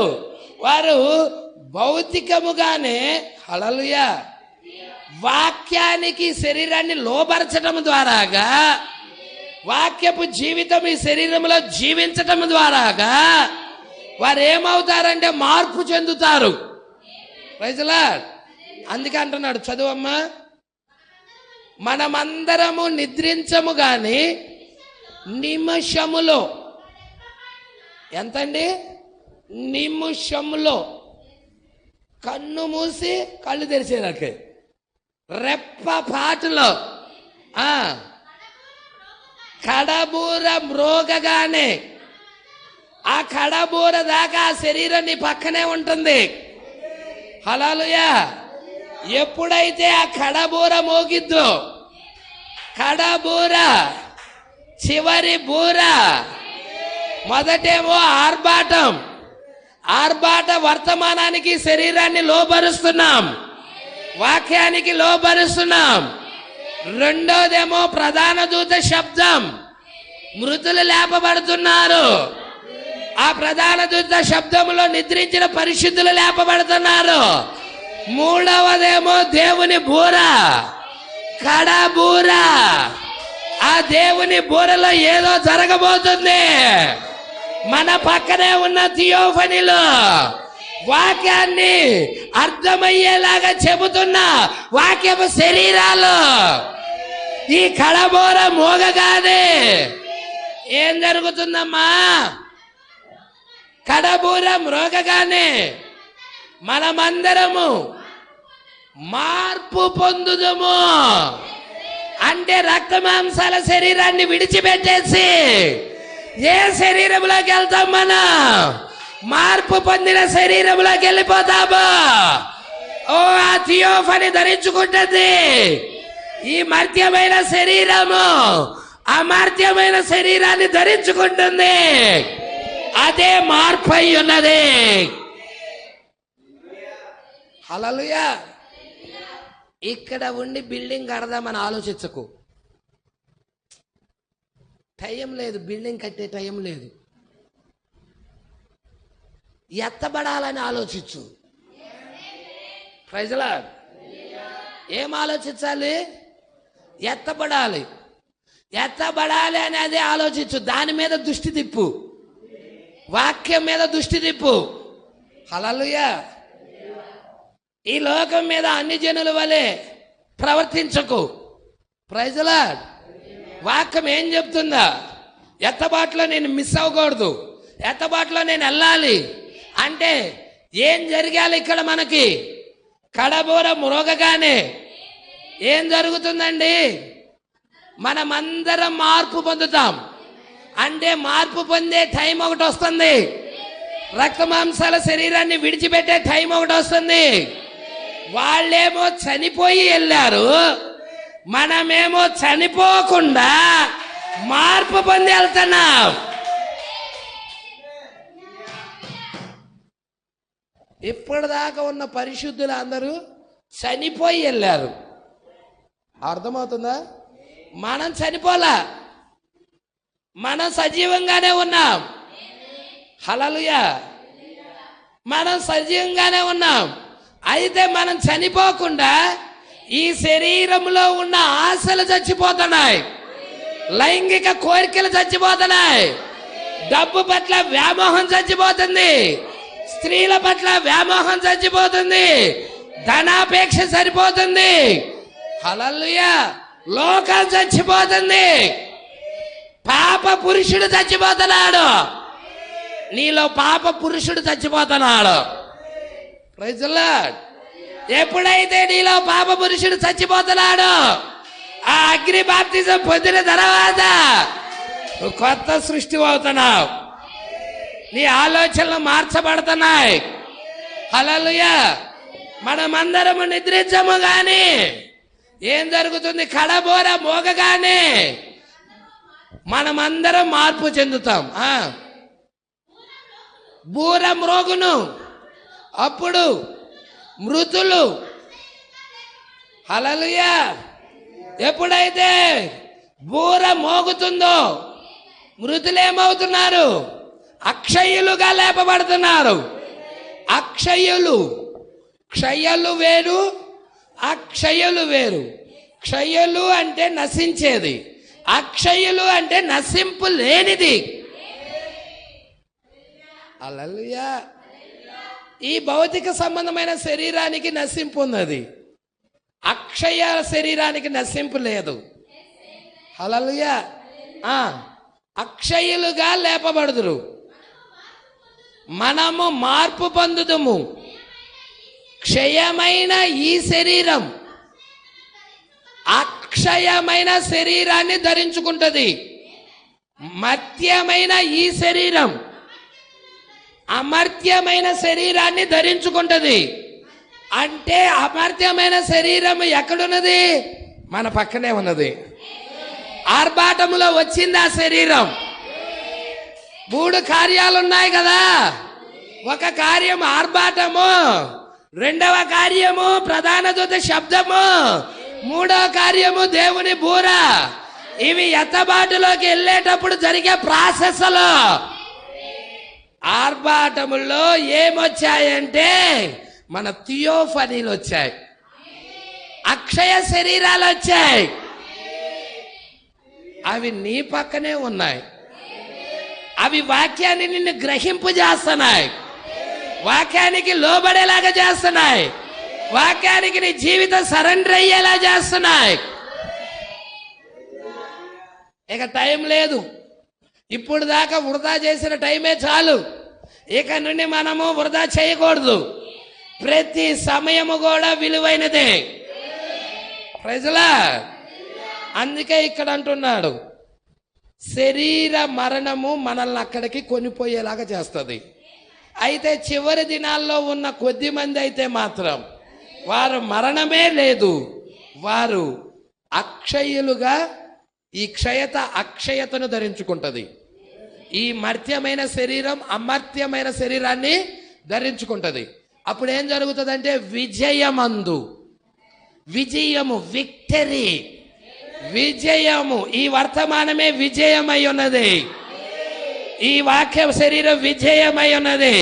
వారు భౌతికముగానే హల్లెలూయా వాక్యానికి శరీరాన్ని లోబరచడం ద్వారాగా, వాక్యపు జీవితం ఈ శరీరంలో జీవించటం ద్వారాగా వారు ఏమవుతారంటే మార్పు చెందుతారు. Praise the Lord. అందుకే అంటున్నాడు, చదువమ్మా. మనమందరము నిద్రించము గాని నిమిషములో, ఎంతండి? నిమిషములో, కన్ను మూసి కళ్ళు తెరిచేదాకే రెప్ప పాటులో కడబూర మ్రోగగానే, ఆ కడబూర దాకా ఆ శరీరం నీ పక్కనే ఉంటుంది. హల్లెలూయా. ఎప్పుడైతే ఆ కడబూర మోగిద్దో, కడబూర చివరి బూర, మొదటేమో ఆర్భాట వర్తమానానికి శరీరాన్ని లోబరుస్తున్నాం, వాక్యానికి లోబరుస్తున్నాం. రెండోదేమో ప్రధాన దూత శబ్దం, మృతులు లేపబడుతున్నారు. ఆ ప్రధాన దూత శబ్దంలో నిద్రించిన పరిశుద్ధులు లేపబడుతున్నారు. మూడవదేమో దేవుని బూర, కడబూర. ఆ దేవుని బూరలో ఏదో జరగబోతుంది. మన పక్కనే ఉన్న థియోఫనీలో వాక్యాన్ని అర్థమయ్యేలాగా చెబుతున్న వాక్యపు శరీరాలు ఈ కడబూర మోగగానే ఏం జరుగుతుందమ్మా? కడబూర మ్రోగగానే మనమందరము మార్పు పొందుదుము. అంటే రక్త మాంసాల శరీరాన్ని విడిచిపెట్టేసి ఏ శరీరంలోకి వెళ్తాం? మనం మార్పు పొందిన శరీరంలోకి వెళ్ళిపోతాము. ఓ ఆ థియోఫనీ ధరించుకుంటుంది. ఈ మర్త్యమైన శరీరము అమర్త్యమైన శరీరాన్ని ధరించుకుంటుంది. అదే మార్పు అయి ఉన్నది. హల్లెలూయా. ఇక్కడ ఉండి బిల్డింగ్ కడదామని ఆలోచించకు. టైం లేదు, బిల్డింగ్ కట్టే టైం లేదు. ఎత్తబడాలని ఆలోచించు. Praise the Lord. ఏం ఆలోచించాలి? ఎత్తబడాలి. ఎత్తబడాలి అనేది ఆలోచించు. దాని మీద దృష్టి తిప్పు, వాక్యం మీద దృష్టి తిప్పు. హల్లెలూయా. ఈ లోకం మీద అన్ని జనుల వలె ప్రవర్తించకు. Praise the lord. వాక్యం ఏం చెప్తుందా? ఎత్తబాటులో నేను మిస్ అవ్వకూడదు, ఎత్తబాటులో నేను వెళ్ళాలి అంటే ఏం జరగాలి? ఇక్కడ మనకి కడబూర మ్రోగగానే ఏం జరుగుతుందండి? మనమందరం మార్పు పొందుతాం. అంటే మార్పు పొందే టైం ఒకటి వస్తుంది. రక్త మాంసాల శరీరాన్ని విడిచిపెట్టే టైం ఒకటి వస్తుంది. వాళ్ళేమో చనిపోయి వెళ్ళారు, మనమేమో చనిపోకుండా మార్పు పొంది వెళ్తున్నాం. ఇప్పటిదాకా ఉన్న పరిశుద్ధులు అందరూ చనిపోయి వెళ్ళారు. అర్థమవుతుందా? మనం చనిపోలా, మనం సజీవంగానే ఉన్నాం. హల్లెలూయా. మనం సజీవంగానే ఉన్నాం. అయితే మనం చనిపోకుండా ఈ శరీరంలో ఉన్న ఆశలు చచ్చిపోతున్నాయి, లైంగిక కోరికలు చచ్చిపోతున్నాయి, డబ్బు పట్ల వ్యామోహం చచ్చిపోతుంది, స్త్రీల పట్ల వ్యామోహం చచ్చిపోతుంది, ధనాపేక్ష సరిపోతుంది. హల్లెలూయా. లోకం చచ్చిపోతుంది. పాప పురుషుడు చచ్చిపోతున్నాడు. నీలో పాప పురుషుడు చచ్చిపోతున్నాడు. Praise the lord. ఎప్పుడైతే నీలో పాప పురుషుడు చచ్చిపోతున్నాడో ఆ అగ్ని బాప్తిజం పొందిన తర్వాత నువ్వు కొత్త సృష్టి అవుతున్నావు. నీ ఆలోచనలు మార్చబడుతున్నాయి. హల్లెలూయా. మనమందరము నిద్రించము గాని ఏం జరుగుతుంది? కడబోర మోగగానే మనమందరం మార్పు చెందుతాం. బూర మ్రోగును, అప్పుడు మృతులు. హల్లెలూయా. ఎప్పుడైతే బూర మోగుతుందో మృతులు ఏమవుతున్నారు? అక్షయులుగా లేపబడుతున్నారు. అక్షయులు. క్షయలు వేరు, అక్షయులు వేరు. క్షయులు అంటే నశించేది, అక్షయులు అంటే నశింపు లేనిది. హల్లెలూయా. ఈ భౌతిక సంబంధమైన శరీరానికి నశింపు ఉన్నది, అక్షయ శరీరానికి నశింపు లేదు. హల్లెలూయా. అక్షయులుగా లేపబడుదురు. మనము మార్పు పొందుదుము. క్షయమైన ఈ శరీరం అక్షయమైన శరీరాన్ని ధరించుకుంటుంది. మర్త్యమైన ఈ శరీరం అమర్త్యమైన శరీరాన్ని ధరించుకుంటుంది. అంటే అమర్త్యమైన శరీరం ఎక్కడున్నది? మన పక్కనే ఉన్నది. ఆర్భాటములో వచ్చింది ఆ శరీరం. 3 కార్యాలు ఉన్నాయి కదా. ఒక కార్యం ఆర్భాటము, రెండవ కార్యము ప్రధాన దూత శబ్దము, మూడవ కార్యము దేవుని బూర. ఇవి ఎత్తబాటులోకి వెళ్ళేటప్పుడు జరిగే ప్రాసెస్లో ఆర్భాటముల్లో ఏమొచ్చాయంటే మన థియోఫనీలు వచ్చాయి, అక్షయ శరీరాలు వచ్చాయి. అవి నీ పక్కనే ఉన్నాయి. అవి వాక్యాన్ని నిన్ను గ్రహింపు చేస్తున్నాయి, వాక్యానికి లోబడేలాగా చేస్తున్నాయి, వాక్యానికి నీ జీవితం సరెండర్ అయ్యేలా చేస్తున్నాయి. ఇక టైం లేదు. ఇప్పుడు దాకా వృధా చేసిన టైమే చాలు. ఇక నుండి మనము వృధా చేయకూడదు. ప్రతి సమయము కూడా విలువైనదే. ప్రజలా, అందుకే ఇక్కడ అంటున్నాడు, శరీర మరణము మనల్ని అక్కడికి కొనిపోయేలాగా చేస్తుంది. అయితే చివరి దినాల్లో ఉన్న కొద్ది మంది అయితే మాత్రం వారు మరణమే లేదు, వారు అక్షయులుగా ఈ అక్షయతను ధరించుకుంటది. ఈ మర్త్యమైన శరీరం అమర్త్యమైన శరీరాన్ని ధరించుకుంటది. అప్పుడు ఏం జరుగుతుందంటే విజయమందు, విజయము, విక్టరీ, విజయము. ఈ వర్తమానమే విజయమై ఉన్నది. ఈ వాక్య శరీరం విజయమై ఉన్నది.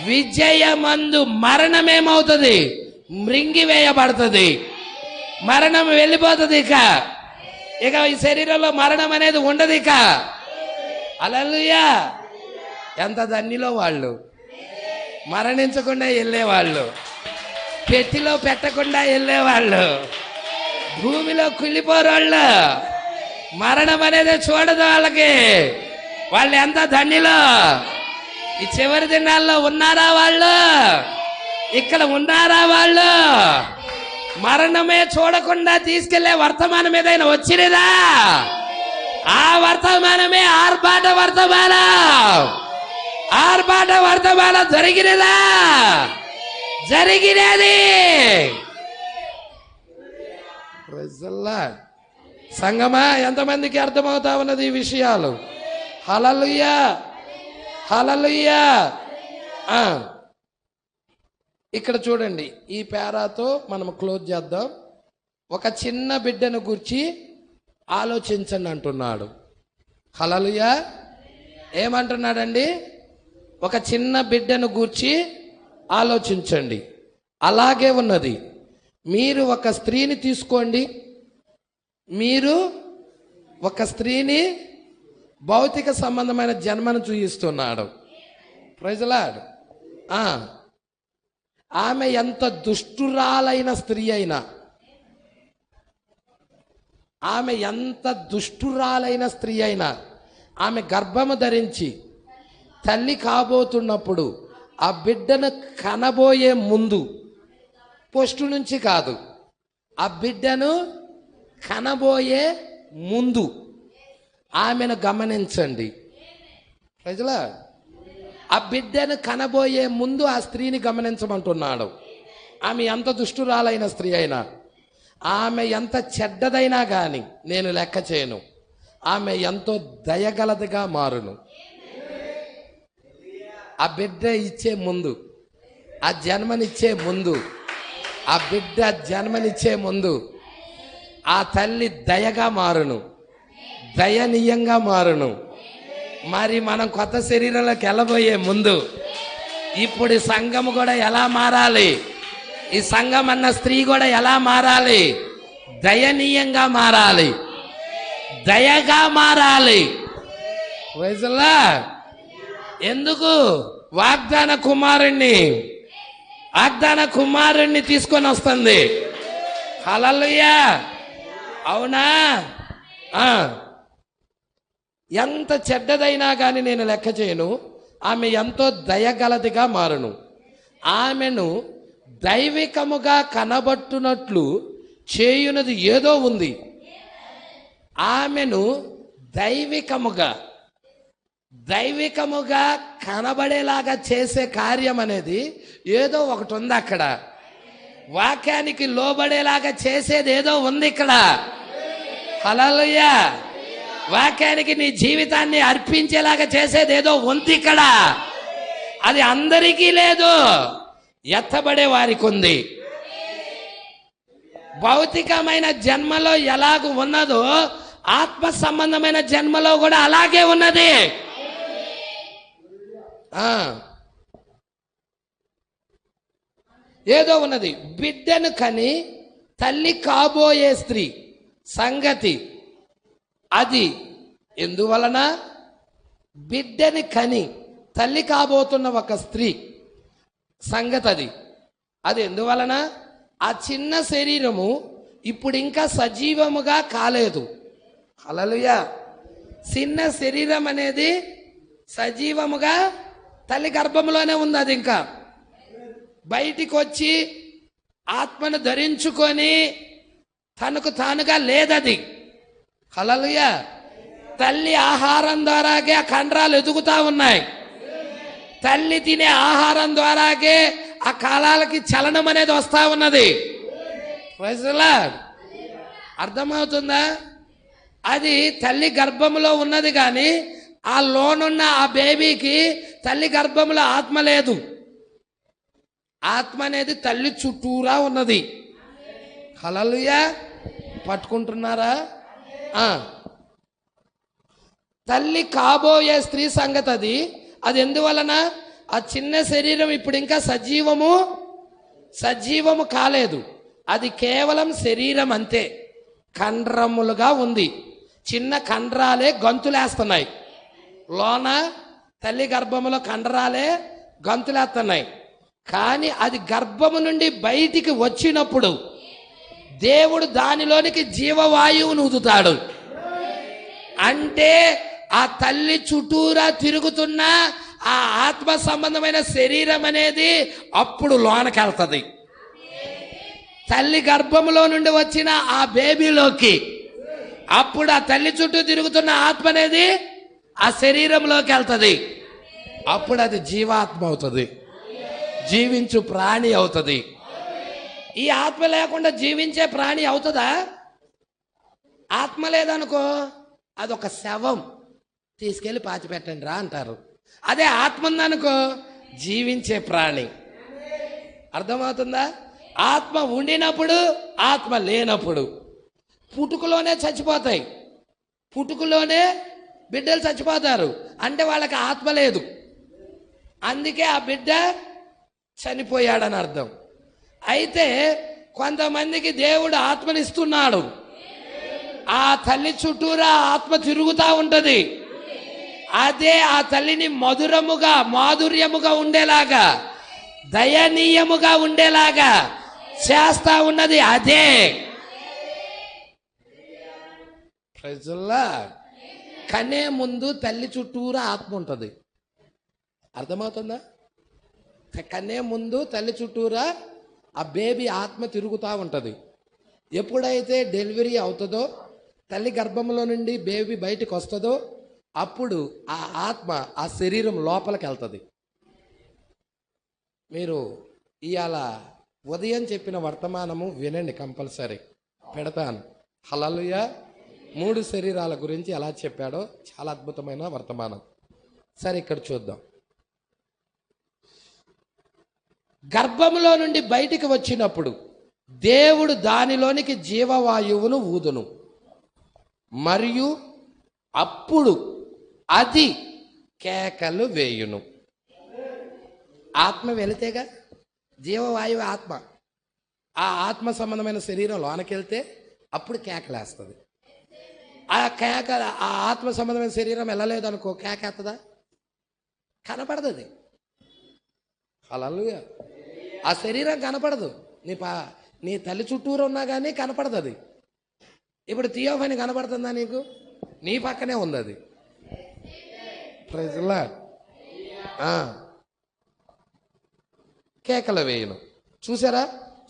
విజయమందు మరణమేమవుతుంది? మృంగివేయబడుతుంది. మరణం వెళ్ళిపోతుంది. ఇక ఈ శరీరంలో మరణం అనేది ఉండదు. ఇక హల్లెలూయా. ఎంత ధన్యులో వాళ్ళు, మరణించకుండా వెళ్ళేవాళ్ళు, పెట్టిలో పెట్టకుండా వెళ్ళేవాళ్ళు, భూమిలో కుళ్ళిపోరాళ్ళు. మరణం అనేది చూడదు వాళ్ళకి. వాళ్ళు ఎంత ధన్యులో. ఈ చివరి దినాల్లో ఉన్నారా వాళ్ళు? ఇక్కడ ఉన్నారా వాళ్ళు? మరణమే చూడకుండా తీసుకెళ్లే వర్తమానం ఏదైనా వచ్చినదా? ఆ వర్తమానమే ఆర్భాట వర్తమానం. ఆర్భాట వర్తమానం జరిగినదా? జరిగినది. సంగమా, ఎంతమందికి అర్థమవుతా ఉన్నది ఈ విషయాలు? హల్లెలూయా, హల్లెలూయా. ఇక్కడ చూడండి, ఈ పేరాతో మనం క్లోజ్ చేద్దాం. ఒక చిన్న బిడ్డను గురించి ఆలోచించండి అంటున్నాడు. హల్లెలూయా. ఏమంటున్నాడండి? ఒక చిన్న బిడ్డను గూర్చి ఆలోచించండి. అలాగే ఉన్నది. మీరు ఒక స్త్రీని తీసుకోండి. మీరు ఒక స్త్రీని భౌతిక సంబంధమైన జన్మను చూయిస్తున్నాడు. Praise lord. ఆమె ఎంత దుష్టురాలైన స్త్రీ అయినా, ఆమె ఎంత దుష్టురాలైన స్త్రీ అయినా, ఆమె గర్భము ధరించి తల్లి కాబోతున్నప్పుడు ఆ బిడ్డను కనబోయే ముందు, పోస్టు నుంచి కాదు, ఆ బిడ్డను కనబోయే ముందు ఆమెను గమనించండి. ప్రజలా, ఆ బిడ్డను కనబోయే ముందు ఆ స్త్రీని గమనించమంటున్నాడు. ఆమె ఎంత దుష్టురాలైన స్త్రీ అయినా, ఆమె ఎంత చెడ్డదైనా కానీ నేను లెక్క చేయను. ఆమె ఎంతో దయగలదిగా మారును. ఆ బిడ్డ ఇచ్చే ముందు, ఆ జన్మనిచ్చే ముందు, ఆ బిడ్డ జన్మనిచ్చే ముందు ఆ తల్లి దయగా మారును, దయనీయంగా మారును. మరి మనం కొత్త శరీరంలోకి వెళ్ళబోయే ముందు ఇప్పుడు సంఘం కూడా ఎలా మారాలి? ఈ సంఘం అన్న స్త్రీ కూడా ఎలా మారాలి? దయనీయంగా మారాలి, దయగా మారాలి. వైజల్లా ఎందుకు? వాగ్దాన కుమారుణ్ణి తీసుకొని వస్తుంది. హల్లెలూయా. అవునా? ఎంత చెడ్డదైనా కానీ నేను లెక్క చేయను. ఆమె ఎంతో దయగలదిగా మారును. ఆమెను దైవికముగా కనబట్టునట్లు చేయునది ఏదో ఉంది. ఆమెను దైవికముగా కనబడేలాగా చేసే కార్యం అనేది ఏదో ఒకటి ఉంది అక్కడ. వాక్యానికి లోబడేలాగా చేసేది ఏదో ఉంది ఇక్కడ. హల్లెలూయా. వాక్యానికి నీ జీవితాన్ని అర్పించేలాగా చేసేది ఏదో ఉంది ఇక్కడ. అది అందరికీ లేదు, ఎత్తబడే వారికి ఉంది. భౌతికమైన జన్మలో ఎలాగ ఉన్నదో ఆత్మ సంబంధమైన జన్మలో కూడా అలాగే ఉన్నది. ఏదో ఉన్నది. బిడ్డను కని తల్లి కాబోయే స్త్రీ సంగతి అది ఎందువలన? బిడ్డని కని తల్లి కాబోతున్న ఒక స్త్రీ సంగతి అది ఎందువలన? ఆ చిన్న శరీరము ఇప్పుడు ఇంకా సజీవముగా కాలేదు. హల్లెలూయా. చిన్న శరీరం అనేది సజీవముగా తల్లి గర్భంలోనే ఉంది. అది ఇంకా బయటికి వచ్చి ఆత్మను ధరించుకొని తనకు తానుగా లేదది. హల్లెలూయా. తల్లి ఆహారం ద్వారాగే ఆ కండరాలు ఎదుగుతా ఉన్నాయి. తల్లి తినే ఆహారం ద్వారాగే ఆ కాలాలకి చలనం అనేది వస్తా ఉన్నది. Praise the Lord. అర్థమవుతుందా? అది తల్లి గర్భంలో ఉన్నది కానీ ఆ లోనున్న ఆ బేబీకి తల్లి గర్భంలో ఆత్మ లేదు. ఆత్మ అనేది తల్లి చుట్టూరా ఉన్నది. హల్లెలూయా. పట్టుకుంటున్నారా? తల్లి కాబోయే స్త్రీ సంగతి అది ఎందువలన? ఆ చిన్న శరీరం ఇప్పుడు ఇంకా సజీవము కాలేదు. అది కేవలం శరీరం అంతే, కండరములుగా ఉంది. చిన్న కండరాలే గంతులేస్తున్నాయి. లోన తల్లి గర్భములో కండరాలే గంతులేస్తున్నాయి. కానీ అది గర్భము నుండి బయటికి వచ్చినప్పుడు దేవుడు దానిలోనికి జీవవాయువును ఊదుతాడు. అంటే ఆ తల్లి చుట్టూరా తిరుగుతున్న ఆ ఆత్మ సంబంధమైన శరీరం అనేది అప్పుడు లోనకి వెళ్తుంది. తల్లి గర్భంలో నుండి వచ్చిన ఆ బేబీలోకి అప్పుడు ఆ తల్లి చుట్టూ తిరుగుతున్న ఆత్మ అనేది ఆ శరీరంలోకి వెళ్తుంది. అప్పుడు అది జీవాత్మ అవుతుంది, జీవించు ప్రాణి అవుతుంది. ఈ ఆత్మ లేకుండా జీవించే ప్రాణి అవుతుందా? ఆత్మ లేదనుకో అదొక శవం, తీసుకెళ్ళి పాతిపెట్టండి రా అంటారు. అదే ఆత్మ ఉందనుకో జీవించే ప్రాణి. అర్థమవుతుందా? ఆత్మ ఉండినప్పుడు, ఆత్మ లేనప్పుడు. పుట్టుకలోనే చచ్చిపోతాయి, పుట్టుకలోనే బిడ్డలు చచ్చిపోతారు. అంటే వాళ్ళకి ఆత్మ లేదు. అందుకే ఆ బిడ్డ చనిపోయాడని అర్థం. అయితే కొంతమందికి దేవుడు ఆత్మనిస్తున్నాడు. ఆ తల్లి చుట్టూరా ఆత్మ తిరుగుతూ ఉంటది. అదే ఆ తల్లిని మాధుర్యముగా ఉండేలాగా, దయనీయముగా ఉండేలాగా చేస్తా ఉన్నది. అదే ప్రజల్లా కనే ముందు తల్లి చుట్టూరా ఆత్మ ఉంటుంది. అర్థమవుతుందా? కనే ముందు తల్లి చుట్టూరా ఆ బేబీ ఆత్మ తిరుగుతూ ఉంటుంది. ఎప్పుడైతే డెలివరీ అవుతుందో, తల్లి గర్భంలో నుండి బేబీ బయటకు వస్తుందో, అప్పుడు ఆ ఆత్మ ఆ శరీరం లోపలికి వెళ్తుంది. మీరు ఇవాళ ఉదయం చెప్పిన వర్తమానము వినండి, కంపల్సరీ పెడతాను. హల్లెలూయా. 3 శరీరాల గురించి ఎలా చెప్పాడో చాలా అద్భుతమైన వర్తమానం. సరే, ఇక్కడ చూద్దాం. గర్భంలో నుండి బయటికి వచ్చినప్పుడు దేవుడు దానిలోనికి జీవవాయువును ఊదును, మరియు అప్పుడు అది కేకలు వేయును. ఆత్మ వెళితేగా జీవవాయువు ఆత్మ, ఆ ఆత్మ సంబంధమైన శరీరం లోనకెళ్తే అప్పుడు కేకలేస్తుంది. ఆ ఆత్మ సంబంధమైన శరీరం వెళ్ళలేదనుకో, కేకేస్తుందా? కనపడదు. హల్లెలూయా. ఆ శరీరం కనపడదు. నీ తల్లి చుట్టూరు ఉన్నా కానీ కనపడదు అది. ఇప్పుడు థియోఫనీ కనపడుతుందా నీకు? నీ పక్కనే ఉంది అది. Praise the Lord. కేకలు వేయను. చూసారా?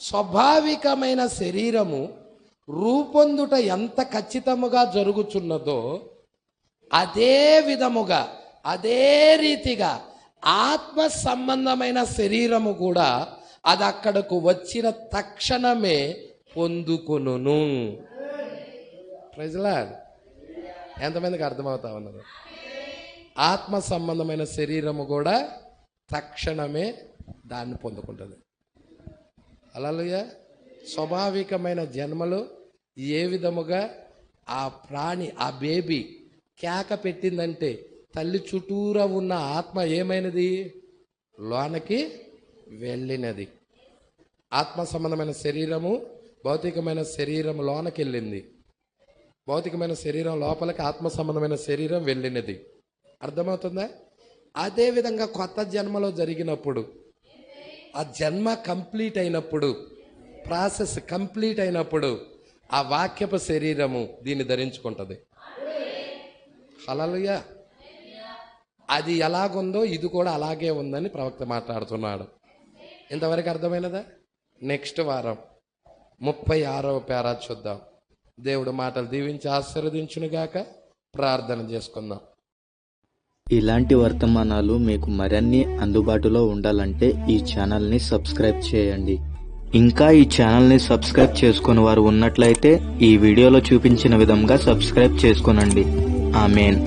స్వాభావికమైన శరీరము రూపొందుట ఎంత ఖచ్చితముగా జరుగుతున్నదో, అదే విధముగా, అదే రీతిగా ఆత్మ సంబంధమైన శరీరము కూడా అది అక్కడకు వచ్చిన తక్షణమే పొందుకొనును. Praise the lord. ఎంతమందికి అర్థమవుతా ఉన్నది? ఆత్మ సంబంధమైన శరీరము కూడా తక్షణమే దాన్ని పొందుకుంటుంది. హల్లెలూయా. స్వాభావికమైన జన్మలో ఏ విధముగా ఆ ప్రాణి, ఆ బేబీ కేక పెట్టిందంటే తల్లి చుట్టూరా ఉన్న ఆత్మ ఏమైనది? లోనకి వెళ్ళినది. ఆత్మ సంబంధమైన శరీరము భౌతికమైన శరీరం లోనకి వెళ్ళింది. భౌతికమైన శరీరం లోపలికి ఆత్మ సంబంధమైన శరీరం వెళ్ళినది. అర్థమవుతుందా? అదేవిధంగా కొత్త జన్మలో జరిగినప్పుడు, ఆ జన్మ కంప్లీట్ అయినప్పుడు, ప్రాసెస్ కంప్లీట్ అయినప్పుడు ఆ వాక్యపు శరీరము దీన్ని ధరించుకుంటుంది. హల్లెలూయా. అది ఎలాగుందో ఇది కూడా అలాగే ఉందని ప్రవక్త మాట్లాడుతున్నాడు. ఇంతవరకు అర్థమైనదా? నెక్స్ట్ వారం 36వ పేరా చూద్దాం. దేవుడు మాటలు దీవించి ఆశీర్వదించునుగాక. ప్రార్థన చేసుకుందాం. ఇలాంటి వర్తమానాలు మీకు మరిన్ని అందుబాటులో ఉండాలంటే ఈ ఛానల్ని సబ్స్క్రైబ్ చేయండి. ఇంకా ఈ ఛానల్ని సబ్స్క్రైబ్ చేసుకుని వారు ఉన్నట్లయితే ఈ వీడియోలో చూపించిన విధంగా సబ్స్క్రైబ్ చేసుకోనండి. ఆమేన్.